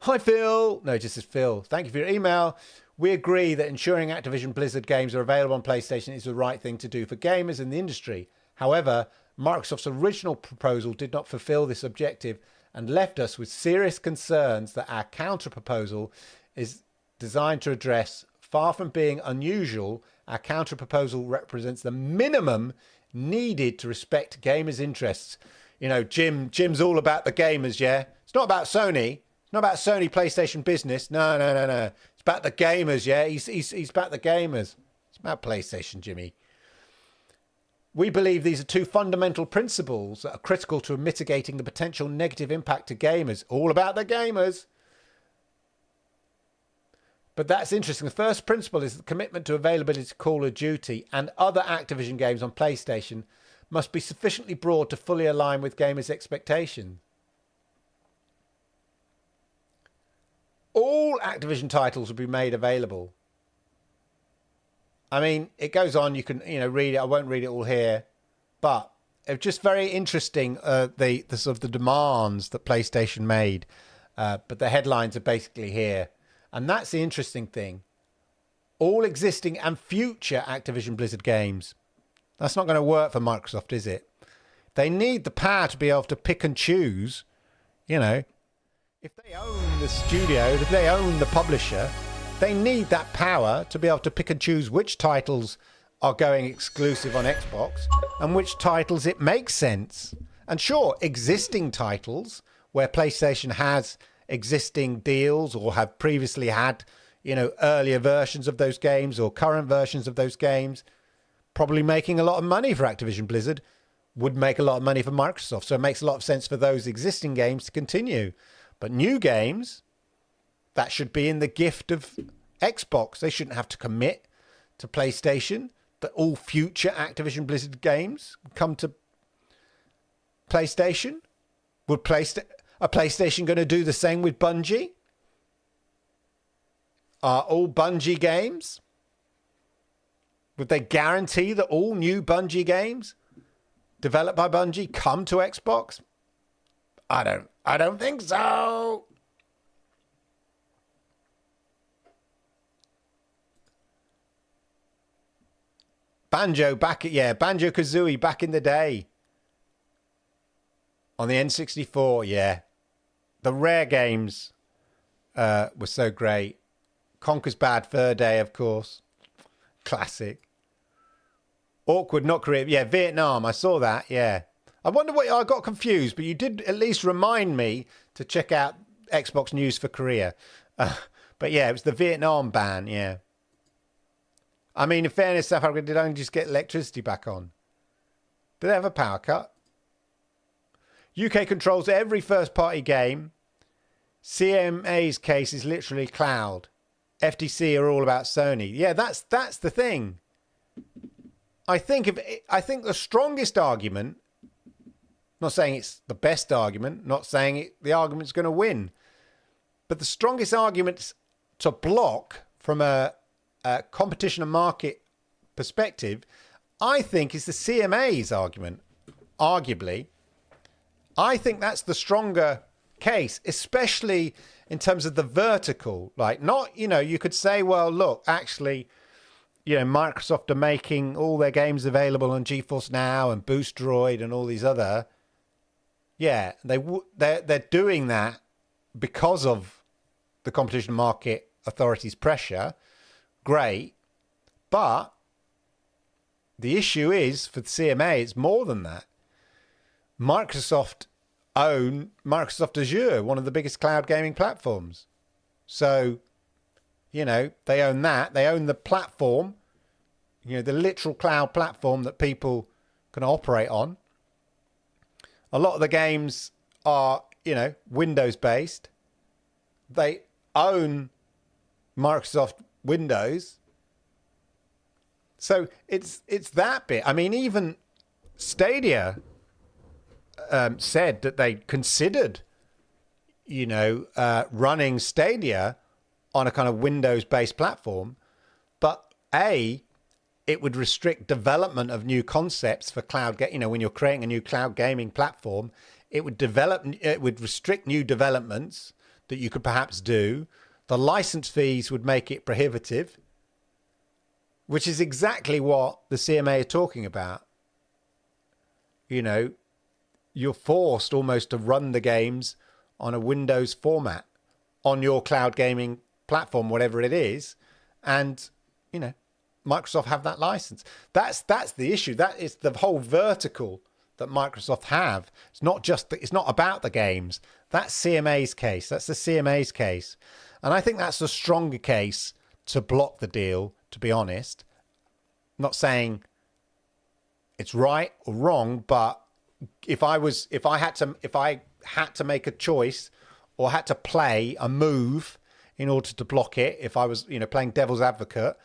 Speaker 1: Hi, Phil. No, it just says Phil. Thank you for your email. We agree that ensuring Activision Blizzard games are available on PlayStation is the right thing to do for gamers in the industry. However, Microsoft's original proposal did not fulfill this objective and left us with serious concerns that our counter-proposal is designed to address. Far from being unusual, our counter-proposal represents the minimum needed to respect gamers' interests. You know, Jim's all about the gamers, yeah? It's not about Sony. It's not about Sony PlayStation business. No. It's about the gamers, yeah? He's about the gamers. It's about PlayStation, Jimmy. We believe these are two fundamental principles that are critical to mitigating the potential negative impact to gamers. All about the gamers. But that's interesting. The first principle is the commitment to availability to Call of Duty and other Activision games on PlayStation must be sufficiently broad to fully align with gamers' expectations. All Activision titles will be made available. I mean, it goes on. You can, read it. I won't read it all here, but it's just very interesting. The sort of the demands that PlayStation made, but the headlines are basically here. And that's the interesting thing. All existing and future Activision Blizzard games. That's not going to work for Microsoft, is it? They need the power to be able to pick and choose. If they own the studio, if they own the publisher, they need that power to be able to pick and choose which titles are going exclusive on Xbox and which titles it makes sense. And sure, existing titles where PlayStation has existing deals or have previously had, earlier versions of those games or current versions of those games, probably making a lot of money for Activision Blizzard. would make a lot of money for Microsoft. So it makes a lot of sense for those existing games to continue. But new games, that should be in the gift of Xbox. They shouldn't have to commit to PlayStation, that all future Activision Blizzard games come to PlayStation. Are PlayStation going to do the same with Bungie? Are all Bungie games? Would they guarantee that all new Bungie games developed by Bungie come to Xbox? I don't think so. Banjo-Kazooie back in the day. On the N64, yeah. The Rare games were so great. Conker's Bad Fur Day, of course. Classic. Awkward, not Korea. Yeah, Vietnam. I saw that, yeah. I wonder what... I got confused, but you did at least remind me to check out Xbox news for Korea. But yeah, it was the Vietnam ban, yeah. I mean, in fairness, South Africa did only just get electricity back on. Did they have a power cut? UK controls every first-party game. CMA's case is literally cloud. FTC are all about Sony. Yeah, that's the thing. I think the strongest argument, not saying it's the best argument, not saying the argument's going to win, but the strongest argument to block from a competition and market perspective, I think, is the CMA's argument. Arguably, I think that's the stronger case, especially in terms of the vertical. Like, not, you could say, well, look, actually, Microsoft are making all their games available on GeForce Now and Boosteroid and all these other. Yeah, they're doing that because of the competition market authorities' pressure. Great, but the issue is for the CMA, it's more than that. Microsoft own Microsoft Azure, one of the biggest cloud gaming platforms. So, they own that. They own the platform, the literal cloud platform that people can operate on. A lot of the games are, Windows based. They own Microsoft Windows. So it's that bit. I mean, even Stadia said that they considered, running Stadia on a kind of Windows-based platform, but it would restrict development of new concepts for cloud. When you're creating a new cloud gaming platform, it would restrict new developments that you could perhaps do. The license fees would make it prohibitive, which is exactly what the CMA are talking about. You're forced almost to run the games on a Windows format on your cloud gaming platform, whatever it is. And, Microsoft have that license. That's the issue. That is the whole vertical that Microsoft have. It's not about the games. That's CMA's case. That's the CMA's case. And I think that's a stronger case to block the deal, to be honest. I'm not saying it's right or wrong, but if I had to make a choice or had to play a move in order to block it, if I was, playing devil's advocate,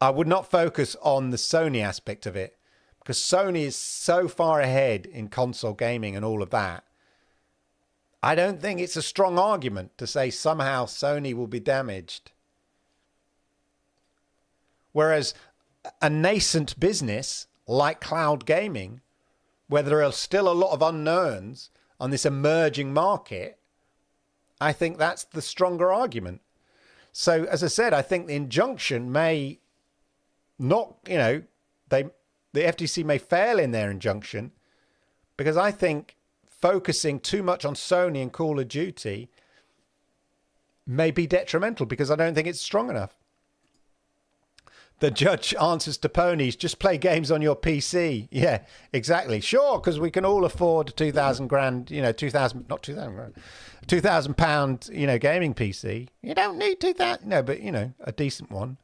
Speaker 1: I would not focus on the Sony aspect of it, because Sony is so far ahead in console gaming and all of that. I don't think it's a strong argument to say somehow Sony will be damaged. Whereas a nascent business like cloud gaming, where there are still a lot of unknowns on this emerging market, I think that's the stronger argument. So, as I said, I think the injunction may not, the FTC may fail in their injunction, because I think focusing too much on Sony and Call of Duty may be detrimental, because I don't think it's strong enough. The judge answers to ponies, just play games on your PC. Yeah, exactly. Sure, because we can all afford 2,000 grand, £2,000, gaming PC. You don't need 2,000, no, but, a decent one.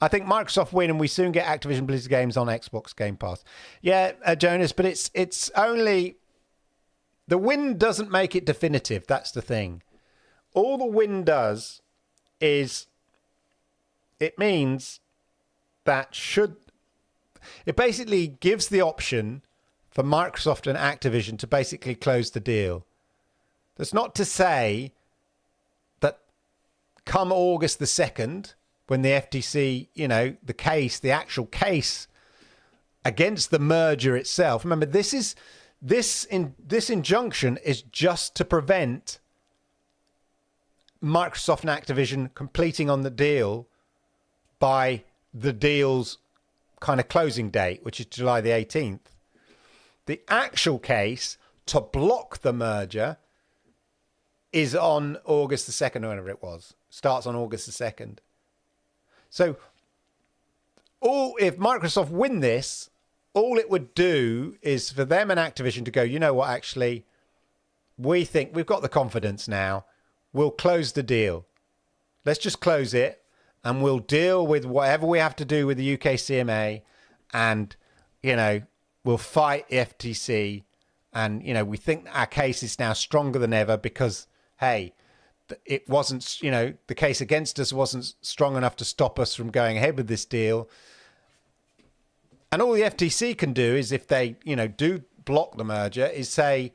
Speaker 1: I think Microsoft win and we soon get Activision Blizzard games on Xbox Game Pass. Yeah, Jonas, but it's only... The win doesn't make it definitive. That's the thing. All the win does is it means that it basically gives the option for Microsoft and Activision to basically close the deal. That's not to say that come August the 2nd, when the FTC, the actual case against the merger itself. Remember, this injunction is just to prevent Microsoft and Activision completing on the deal by the deal's kind of closing date, which is July the 18th. The actual case to block the merger is on August the 2nd, or whatever it was. Starts on August the 2nd. So if Microsoft win this, all it would do is for them and Activision to go, you know what, actually, we think we've got the confidence now. We'll close the deal. Let's just close it and we'll deal with whatever we have to do with the UK CMA and, we'll fight the FTC. And, we think our case is now stronger than ever because, hey, it wasn't, the case against us wasn't strong enough to stop us from going ahead with this deal. And all the FTC can do is if they, do block the merger is say,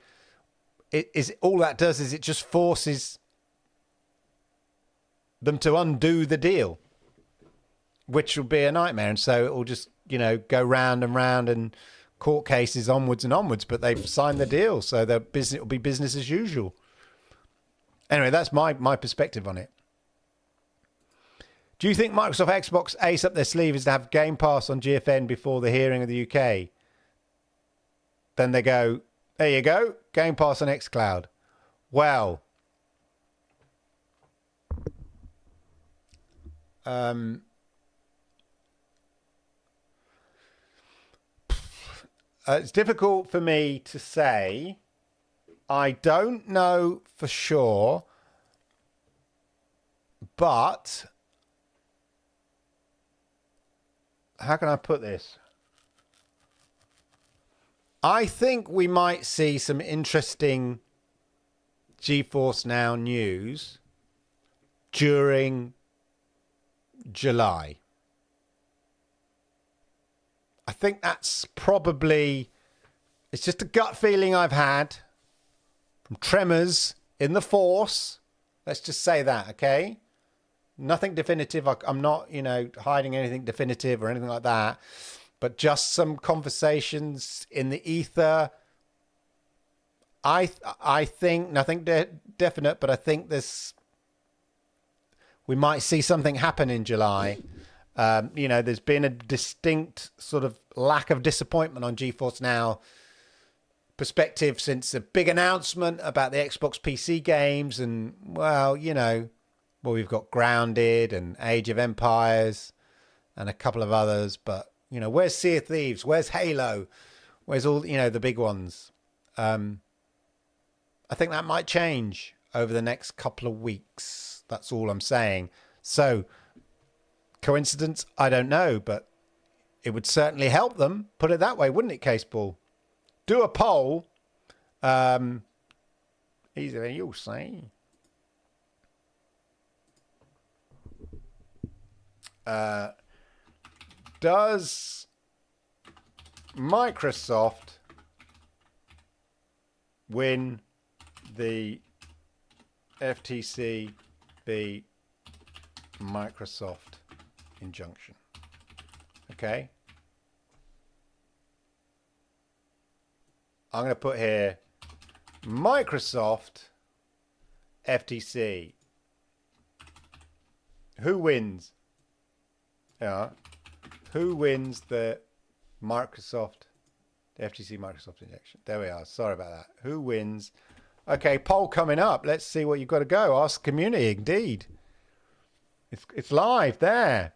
Speaker 1: all that does is it just forces them to undo the deal, which will be a nightmare. And so it will just, go round and round and court cases onwards and onwards, but they've signed the deal. So it will be business as usual. Anyway, that's my perspective on it. Do you think Microsoft Xbox ace up their sleeve is to have Game Pass on GFN before the hearing of the UK? Then they go, there you go, Game Pass on xCloud. Well, it's difficult for me to say. I don't know for sure, but how can I put this? I think we might see some interesting GeForce Now news during July. I think that's probably, it's just a gut feeling I've had from tremors in the force. Let's just say that, okay? Nothing definitive. I'm not, hiding anything definitive or anything like that. But just some conversations in the ether. I think nothing definite, but I think we might see something happen in July. There's been a distinct sort of lack of disappointment on GeForce Now perspective since a big announcement about the Xbox PC games. And, well, we've got Grounded and Age of Empires and a couple of others. But, where's Sea of Thieves? Where's Halo? Where's all, the big ones? I think that might change over the next couple of weeks. That's all I'm saying. So, coincidence? I don't know, but it would certainly help them. Put it that way, wouldn't it, Caseball? Do a poll. Easily, you'll see. Does Microsoft win the FTC v. Microsoft injunction? Okay. I'm going to put here Microsoft FTC. Who wins? Yeah. Who wins the FTC Microsoft injection? There we are. Sorry about that. Who wins? Okay, poll coming up. Let's see what you've got to go. Ask community, indeed. It's live there.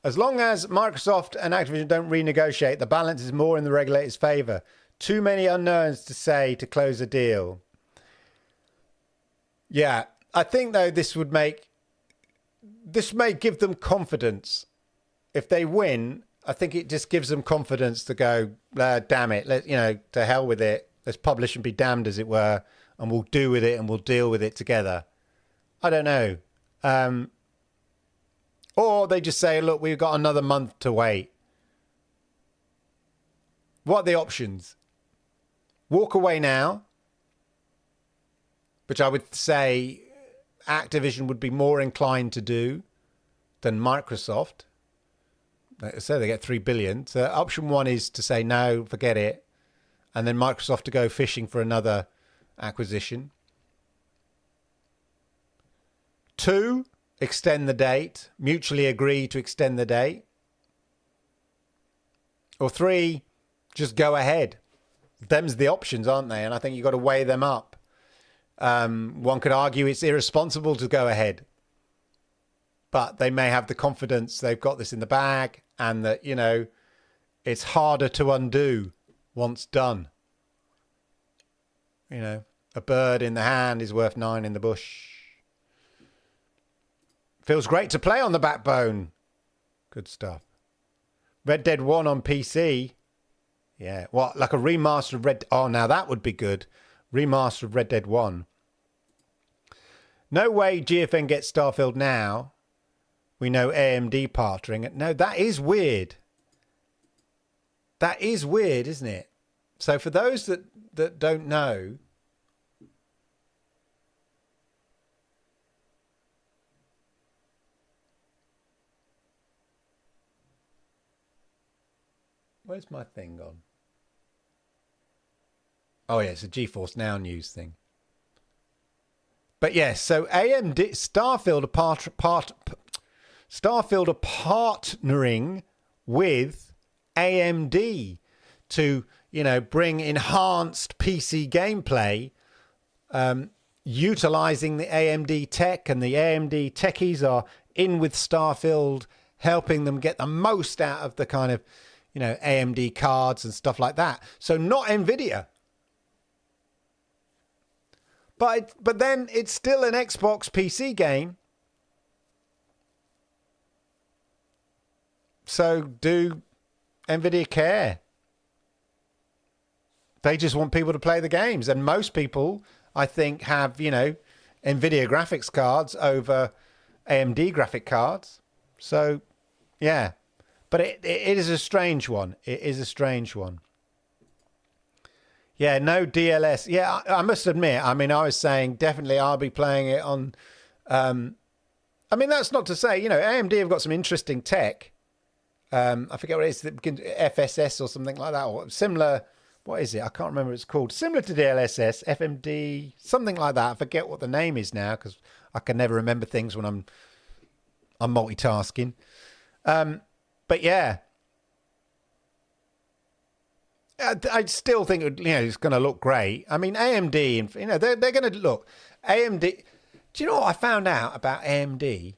Speaker 1: As long as Microsoft and Activision don't renegotiate, the balance is more in the regulator's favour. Too many unknowns to say to close a deal. Yeah, I think though this may give them confidence. If they win, I think it just gives them confidence to go, damn it, to hell with it. Let's publish and be damned, as it were, and we'll do with it and we'll deal with it together. I don't know. Or they just say, look, we've got another month to wait. What are the options? Walk away now, which I would say Activision would be more inclined to do than Microsoft. Like I said, they get $3 billion. So option one is to say, no, forget it. And then Microsoft to go fishing for another acquisition. 2, extend the date. Mutually agree to extend the date. Or 3, just go ahead. Them's the options, aren't they? And I think you've got to weigh them up. One could argue it's irresponsible to go ahead. But they may have the confidence they've got this in the bag and that, it's harder to undo once done. A bird in the hand is worth 9 in the bush. Feels great to play on the backbone. Good stuff. Red Dead 1 on PC. Yeah, what, like a remaster of Red... Oh, now that would be good. Remaster of Red Dead 1. No way GFN gets Starfield now. We know AMD partnering. No, that is weird. That is weird, isn't it? So for those that don't know... Where's my thing gone? Oh, yeah, it's a GeForce Now news thing. But yes, so AMD, Starfield are partnering with AMD to, bring enhanced PC gameplay, utilizing the AMD tech, and the AMD techies are in with Starfield, helping them get the most out of the kind of, AMD cards and stuff like that. So not NVIDIA. But then it's still an Xbox PC game. So do NVIDIA care? They just want people to play the games. And most people, I think, have, NVIDIA graphics cards over AMD graphic cards. So, yeah. But it is a strange one. It is a strange one. Yeah, no DLS. Yeah, I must admit, I was saying definitely I'll be playing it on... that's not to say, AMD have got some interesting tech. I forget what it is, FSS or something like that, or similar... What is it? I can't remember what it's called. Similar to DLSS, FMD, something like that. I forget what the name is now because I can never remember things when I'm multitasking. But yeah... I still think it's going to look great. AMD, they're going to look. AMD. Do you know what I found out about AMD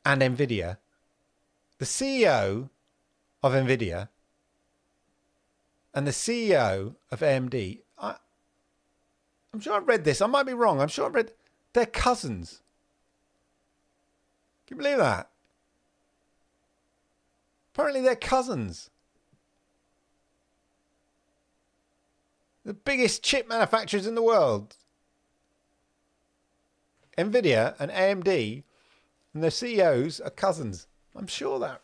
Speaker 1: and NVIDIA? The CEO of NVIDIA and the CEO of AMD. I'm sure I've read this. I might be wrong. I'm sure I've read. They're cousins. Can you believe that? Apparently, they're cousins. The biggest chip manufacturers in the world. NVIDIA and AMD and their CEOs are cousins. I'm sure I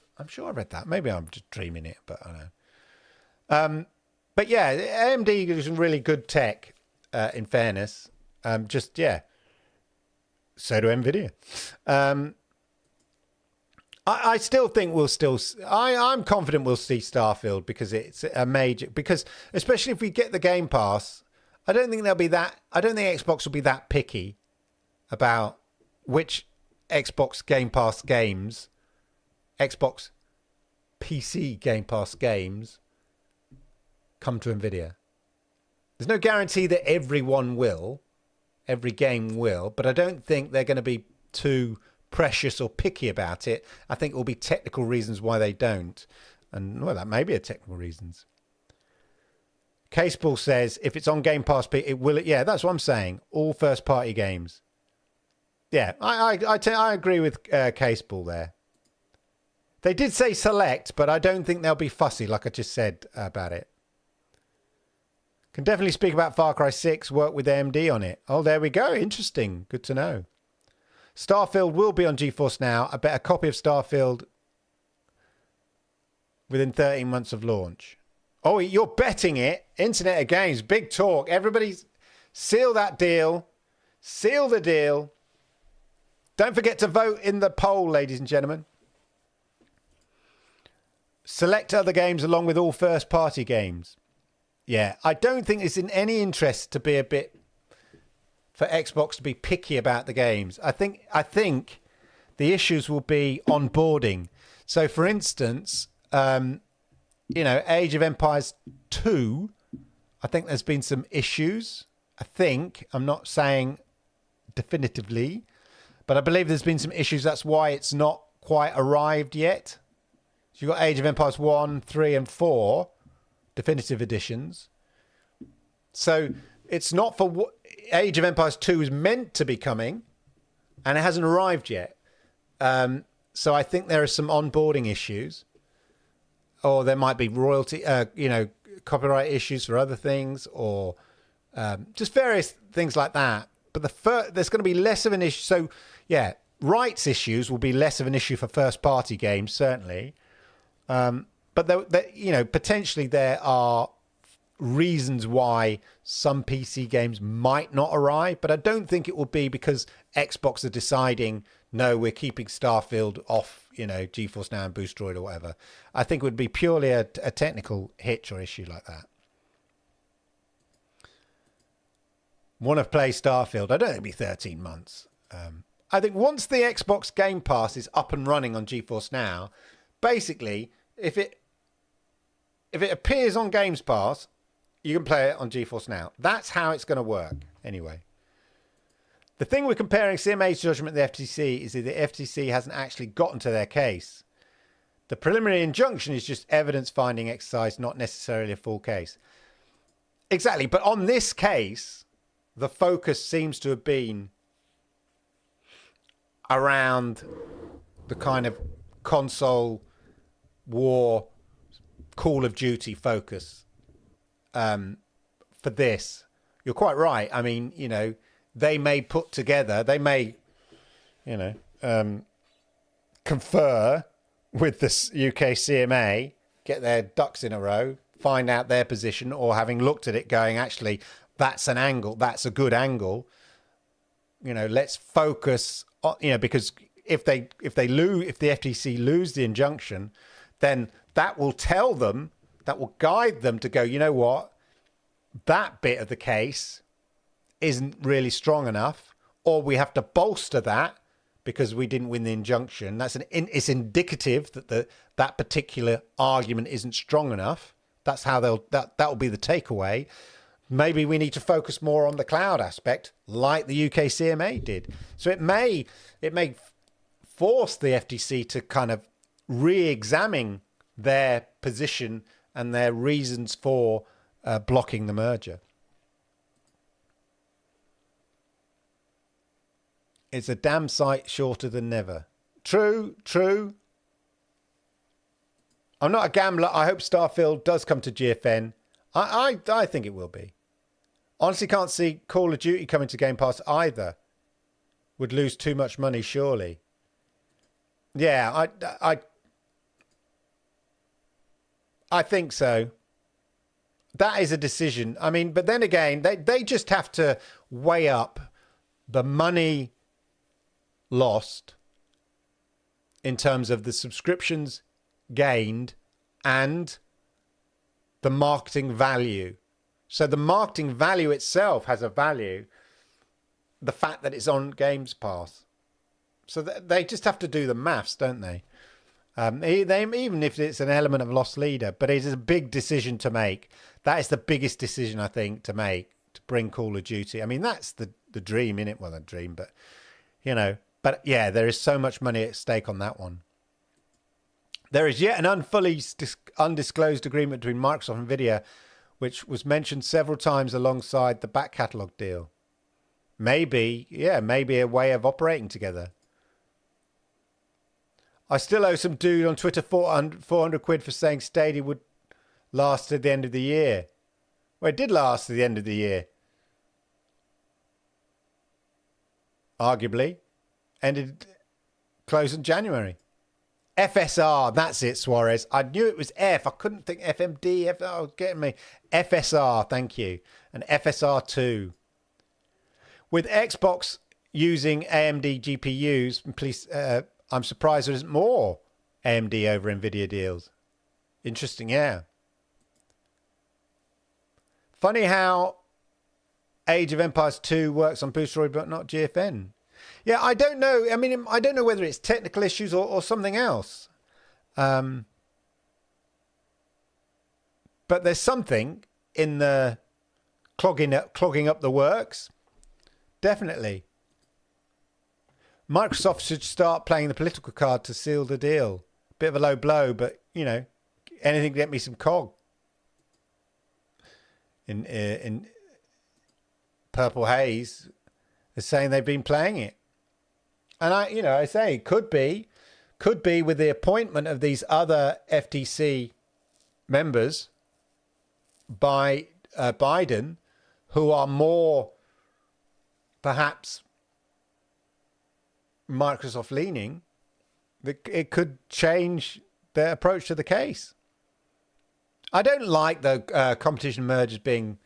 Speaker 1: read that. Maybe I'm just dreaming it, but I don't know. But yeah, AMD is really good tech, in fairness. So do NVIDIA. I still think I'm confident we'll see Starfield because it's a major, because especially if we get the Game Pass, I don't think Xbox will be that picky about which Xbox Game Pass games, Xbox PC Game Pass games come to NVIDIA. There's no guarantee that every game will, but I don't think they're going to be too precious or picky about it. I think it will be technical reasons why they don't. And, well, that may be a technical reasons. Caseball says, if it's on Game Pass, it will... Yeah, that's what I'm saying. All first-party games. Yeah, I agree with Caseball there. They did say select, but I don't think they'll be fussy, like I just said about it. Can definitely speak about Far Cry 6, work with AMD on it. Oh, there we go. Interesting. Good to know. Starfield will be on GeForce Now. I bet a copy of Starfield within 13 months of launch. Oh, you're betting it. Internet of Games, big talk. Everybody's seal that deal. Seal the deal. Don't forget to vote in the poll, ladies and gentlemen. Select other games along with all first-party games. Yeah, I don't think it's in any interest to be a bit for Xbox to be picky about the games. I think the issues will be onboarding. So, for instance, Age of Empires 2, I think there's been some issues. I'm not saying definitively, but I believe there's been some issues. That's why it's not quite arrived yet. So you've got Age of Empires 1, 3, and 4 definitive editions. So it's not for what Age of Empires 2 is meant to be coming, and it hasn't arrived yet. So I think there are some onboarding issues, or there might be royalty, copyright issues for other things, or just various things like that. But there's going to be less of an issue. So yeah, rights issues will be less of an issue for first-party games, certainly. But potentially there are reasons why some PC games might not arrive, but I don't think it will be because Xbox are deciding, no, we're keeping Starfield off, GeForce Now and Boostroid or whatever. I think it would be purely a technical hitch or issue like that. Want to play Starfield? I don't think it'll be 13 months. I think once the Xbox Game Pass is up and running on GeForce Now, basically, if it appears on Games Pass, you can play it on GeForce Now. That's how it's going to work, anyway. The thing with comparing CMA's judgment to the FTC is that the FTC hasn't actually gotten to their case. The preliminary injunction is just evidence-finding exercise, not necessarily a full case. Exactly, but on this case, the focus seems to have been around the kind of console war, Call of Duty focus for this. You're quite right. I mean, they may confer with this UK CMA, get their ducks in a row, find out their position, or having looked at it going, actually, that's an angle, that's a good angle. Let's focus on, because if the FTC lose the injunction, then that will tell them, that will guide them to go, you know what, that bit of the case isn't really strong enough, or we have to bolster that because we didn't win the injunction. It's indicative that that particular argument isn't strong enough. That's how that will be the takeaway. Maybe we need to focus more on the cloud aspect, like the UK CMA did. So it may force the FTC to kind of re-examine their position and their reasons for blocking the merger. It's a damn sight shorter than never. True. I'm not a gambler. I hope Starfield does come to GFN. I think it will be. Honestly, can't see Call of Duty coming to Game Pass either. Would lose too much money, surely. Yeah, I think so. That is a decision. I mean, but then again, they just have to weigh up the money lost in terms of the subscriptions gained and the marketing value. So the marketing value itself has a value. The fact that it's on Games Pass. So they just have to do the maths, don't they? Even if it's an element of lost leader, but it is a big decision to make. That is the biggest decision, I think, to make, to bring Call of Duty. I mean, that's the dream, innit? Well, a dream, but, But yeah, there is so much money at stake on that one. There is yet an undisclosed agreement between Microsoft and Nvidia, which was mentioned several times alongside the back catalogue deal. maybe a way of operating together. I still owe some dude on Twitter 400 quid for saying Stadia would last to the end of the year. Well, it did last to the end of the year. Arguably. Ended close in January. FSR, that's it, Suarez. I knew it was F. I couldn't think FMD. Getting me. FSR, thank you. And FSR2. With Xbox using AMD GPUs, please, I'm surprised there isn't more AMD over Nvidia deals. Interesting, yeah. Funny how Age of Empires 2 works on Boosteroid but not GFN. Yeah, I don't know. I mean, I don't know whether it's technical issues or something else. But there's something in the clogging up the works. Definitely. Microsoft should start playing the political card to seal the deal. Bit of a low blow, but, you know, anything to get me some cog. In Purple Haze is saying they've been playing it. And I say could be with the appointment of these other FTC members by Biden, who are more perhaps Microsoft leaning, it could change their approach to the case. I don't like the competition mergers being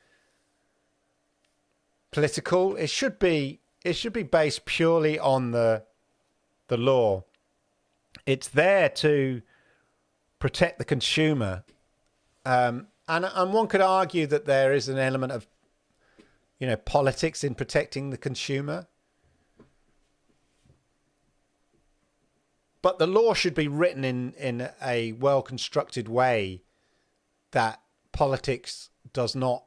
Speaker 1: political. It should be based purely on the law. It's there to protect the consumer, and one could argue that there is an element of, you know, politics in protecting the consumer. But the law should be written in a well-constructed way that politics does not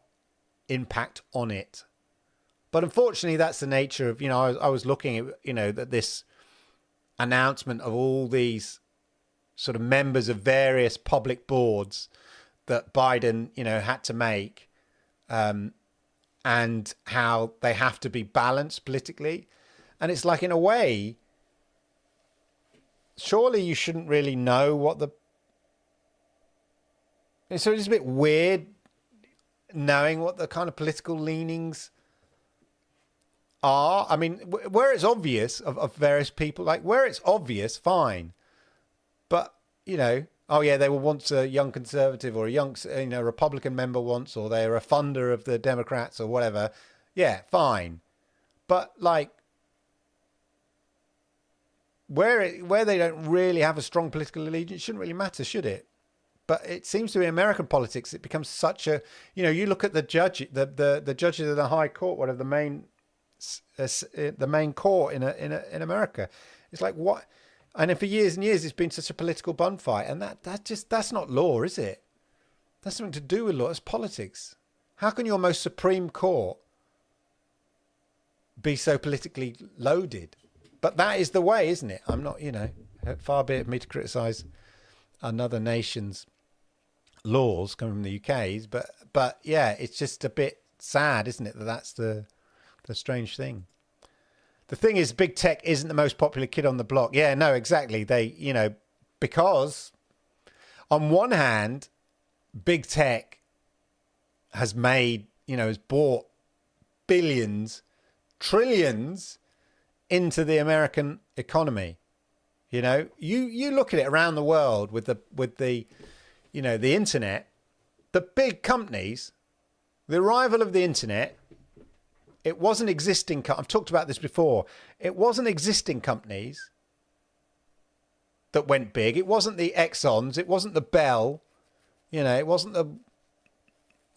Speaker 1: impact on it. But unfortunately, that's the nature of, you know, I was looking at, you know, that this announcement of all these sort of members of various public boards that Biden, you know, had to make, and how they have to be balanced politically. And it's like, in a way, surely you shouldn't really know what the... So it's a bit weird knowing what the kind of political leanings are. I mean, where it's obvious of various people, like where it's obvious, fine. But, you know, oh yeah, they will want a young conservative or a young, you know, Republican member once, or they're a funder of the Democrats or whatever. Yeah, fine. But like, where they don't really have a strong political allegiance, it shouldn't really matter, should it? But it seems to be in American politics, it becomes such a, you know, you look at the judges of the High Court, one of the main court in America. It's like, what? And then for years and years, it's been such a political bun fight, and that's not law, is it? That's something to do with law. It's politics. How can your most supreme court be so politically loaded? But that is the way, isn't it? I'm not, you know, far be it me to criticise another nation's laws coming from the UK's, but yeah, it's just a bit sad, isn't it? That's the strange thing. The thing is, big tech isn't the most popular kid on the block. Yeah, no, exactly. They, you know, because on one hand, big tech has made, you know, has bought billions, trillions into the American economy. You know, you look at it around the world with the, you know, the internet, the big companies, the arrival of the internet. It wasn't existing. I've talked about this before. It wasn't existing companies that went big. It wasn't the Exxons. It wasn't the Bell. You know, it wasn't the,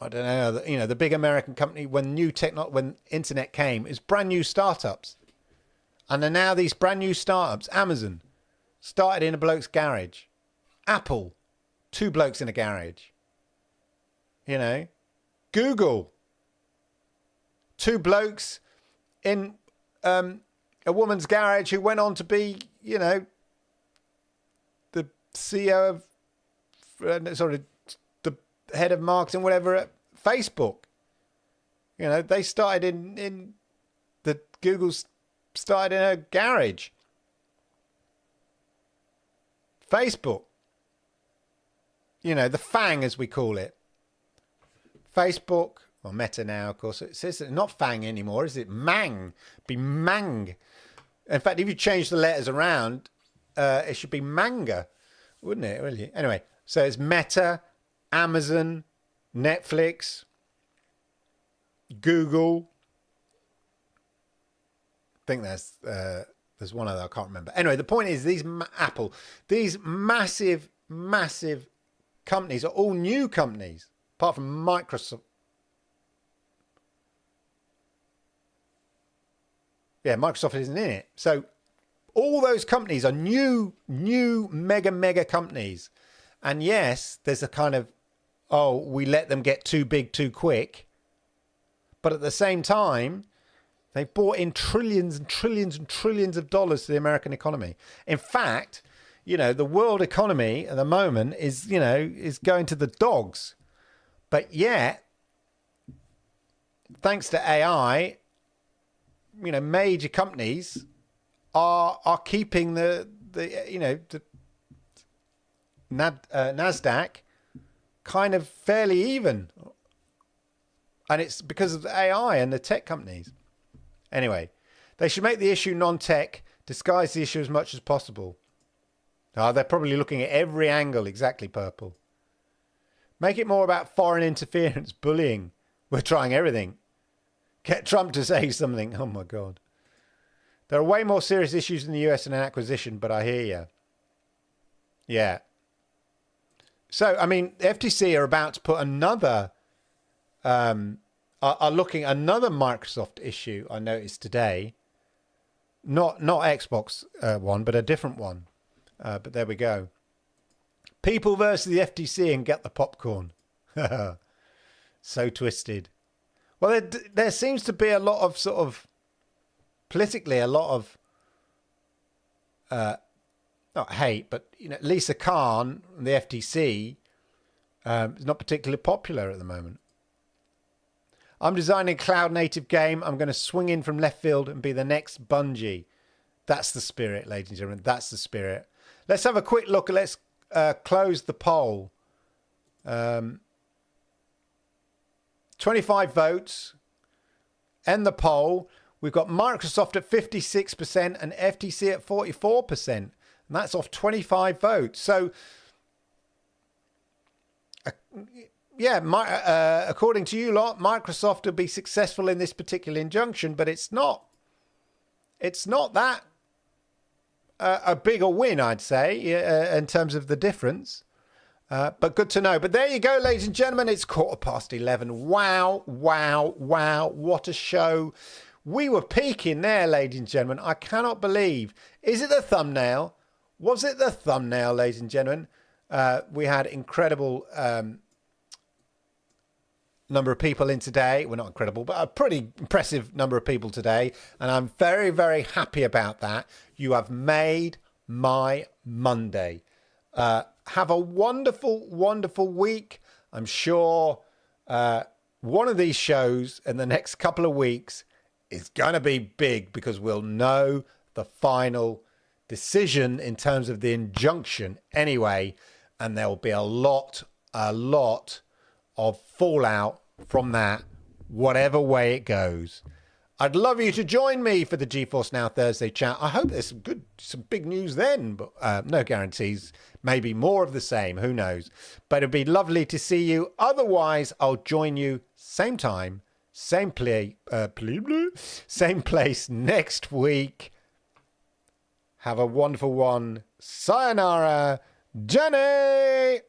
Speaker 1: I don't know, you know, the big American company when when internet came. It's brand new startups. And then now these brand new startups, Amazon, started in a bloke's garage. Apple, 2 blokes in a garage. You know, Google, 2 blokes in a woman's garage who went on to be, you know, the CEO of, the head of marketing, whatever, at Facebook. You know, they started in that Google's started in a garage. Facebook. You know, the FANG as we call it. Facebook, or Meta now, of course. It's not FANG anymore, is it? Mang. Be Mang. In fact, if you change the letters around, it should be Manga, wouldn't it? Really? Anyway, so it's Meta, Amazon, Netflix, Google. I think there's one other I can't remember. Anyway, the point is Apple, these massive companies are all new companies, apart from Microsoft. Yeah, Microsoft isn't in it. So all those companies are new mega companies. And yes, there's a kind of, we let them get too big too quick. But at the same time, they've brought in trillions and trillions and trillions of dollars to the American economy. In fact, you know, the world economy at the moment is going to the dogs. But yet, thanks to AI, you know, major companies are keeping the NASDAQ kind of fairly even. And it's because of the AI and the tech companies. Anyway, they should make the issue non-tech, disguise the issue as much as possible. They're probably looking at every angle. Exactly, Purple. Make it more about foreign interference, bullying. We're trying everything. Get Trump to say something. Oh, my God. There are way more serious issues in the US than an acquisition, but I hear you. Yeah. So, I mean, the FTC are about to put another... are looking at another Microsoft issue I noticed today. Not Xbox one, but a different one. But there we go. People versus the FTC and get the popcorn. So twisted. Well, there seems to be a lot of sort of politically a lot of not hate, but you know, Lisa Khan, the FTC, is not particularly popular at the moment. I'm designing a cloud-native game. I'm going to swing in from left field and be the next Bungie. That's the spirit, ladies and gentlemen. That's the spirit. Let's have a quick look. Let's close the poll. 25 votes. End the poll. We've got Microsoft at 56% and FTC at 44%. And that's off 25 votes. So... yeah, according to you lot, Microsoft will be successful in this particular injunction, but it's not that a bigger win, I'd say, in terms of the difference. But good to know. But there you go, ladies and gentlemen. It's 11:15. Wow. What a show. We were peaking there, ladies and gentlemen. I cannot believe. Is it the thumbnail? Was it the thumbnail, ladies and gentlemen? We had incredible... number of people in today. Well, not incredible, but a pretty impressive number of people today. And I'm very, very happy about that. You have made my Monday. Have a wonderful, wonderful week. I'm sure one of these shows in the next couple of weeks is going to be big because we'll know the final decision in terms of the injunction anyway. And there will be a lot of fallout from that, whatever way it goes. I'd love you to join me for the GeForce Now Thursday chat. I hope there's some big news then, but no guarantees. Maybe more of the same, who knows. But it'd be lovely to see you. Otherwise, I'll join you same time, same same place next week. Have a wonderful one. Sayonara, Jenny!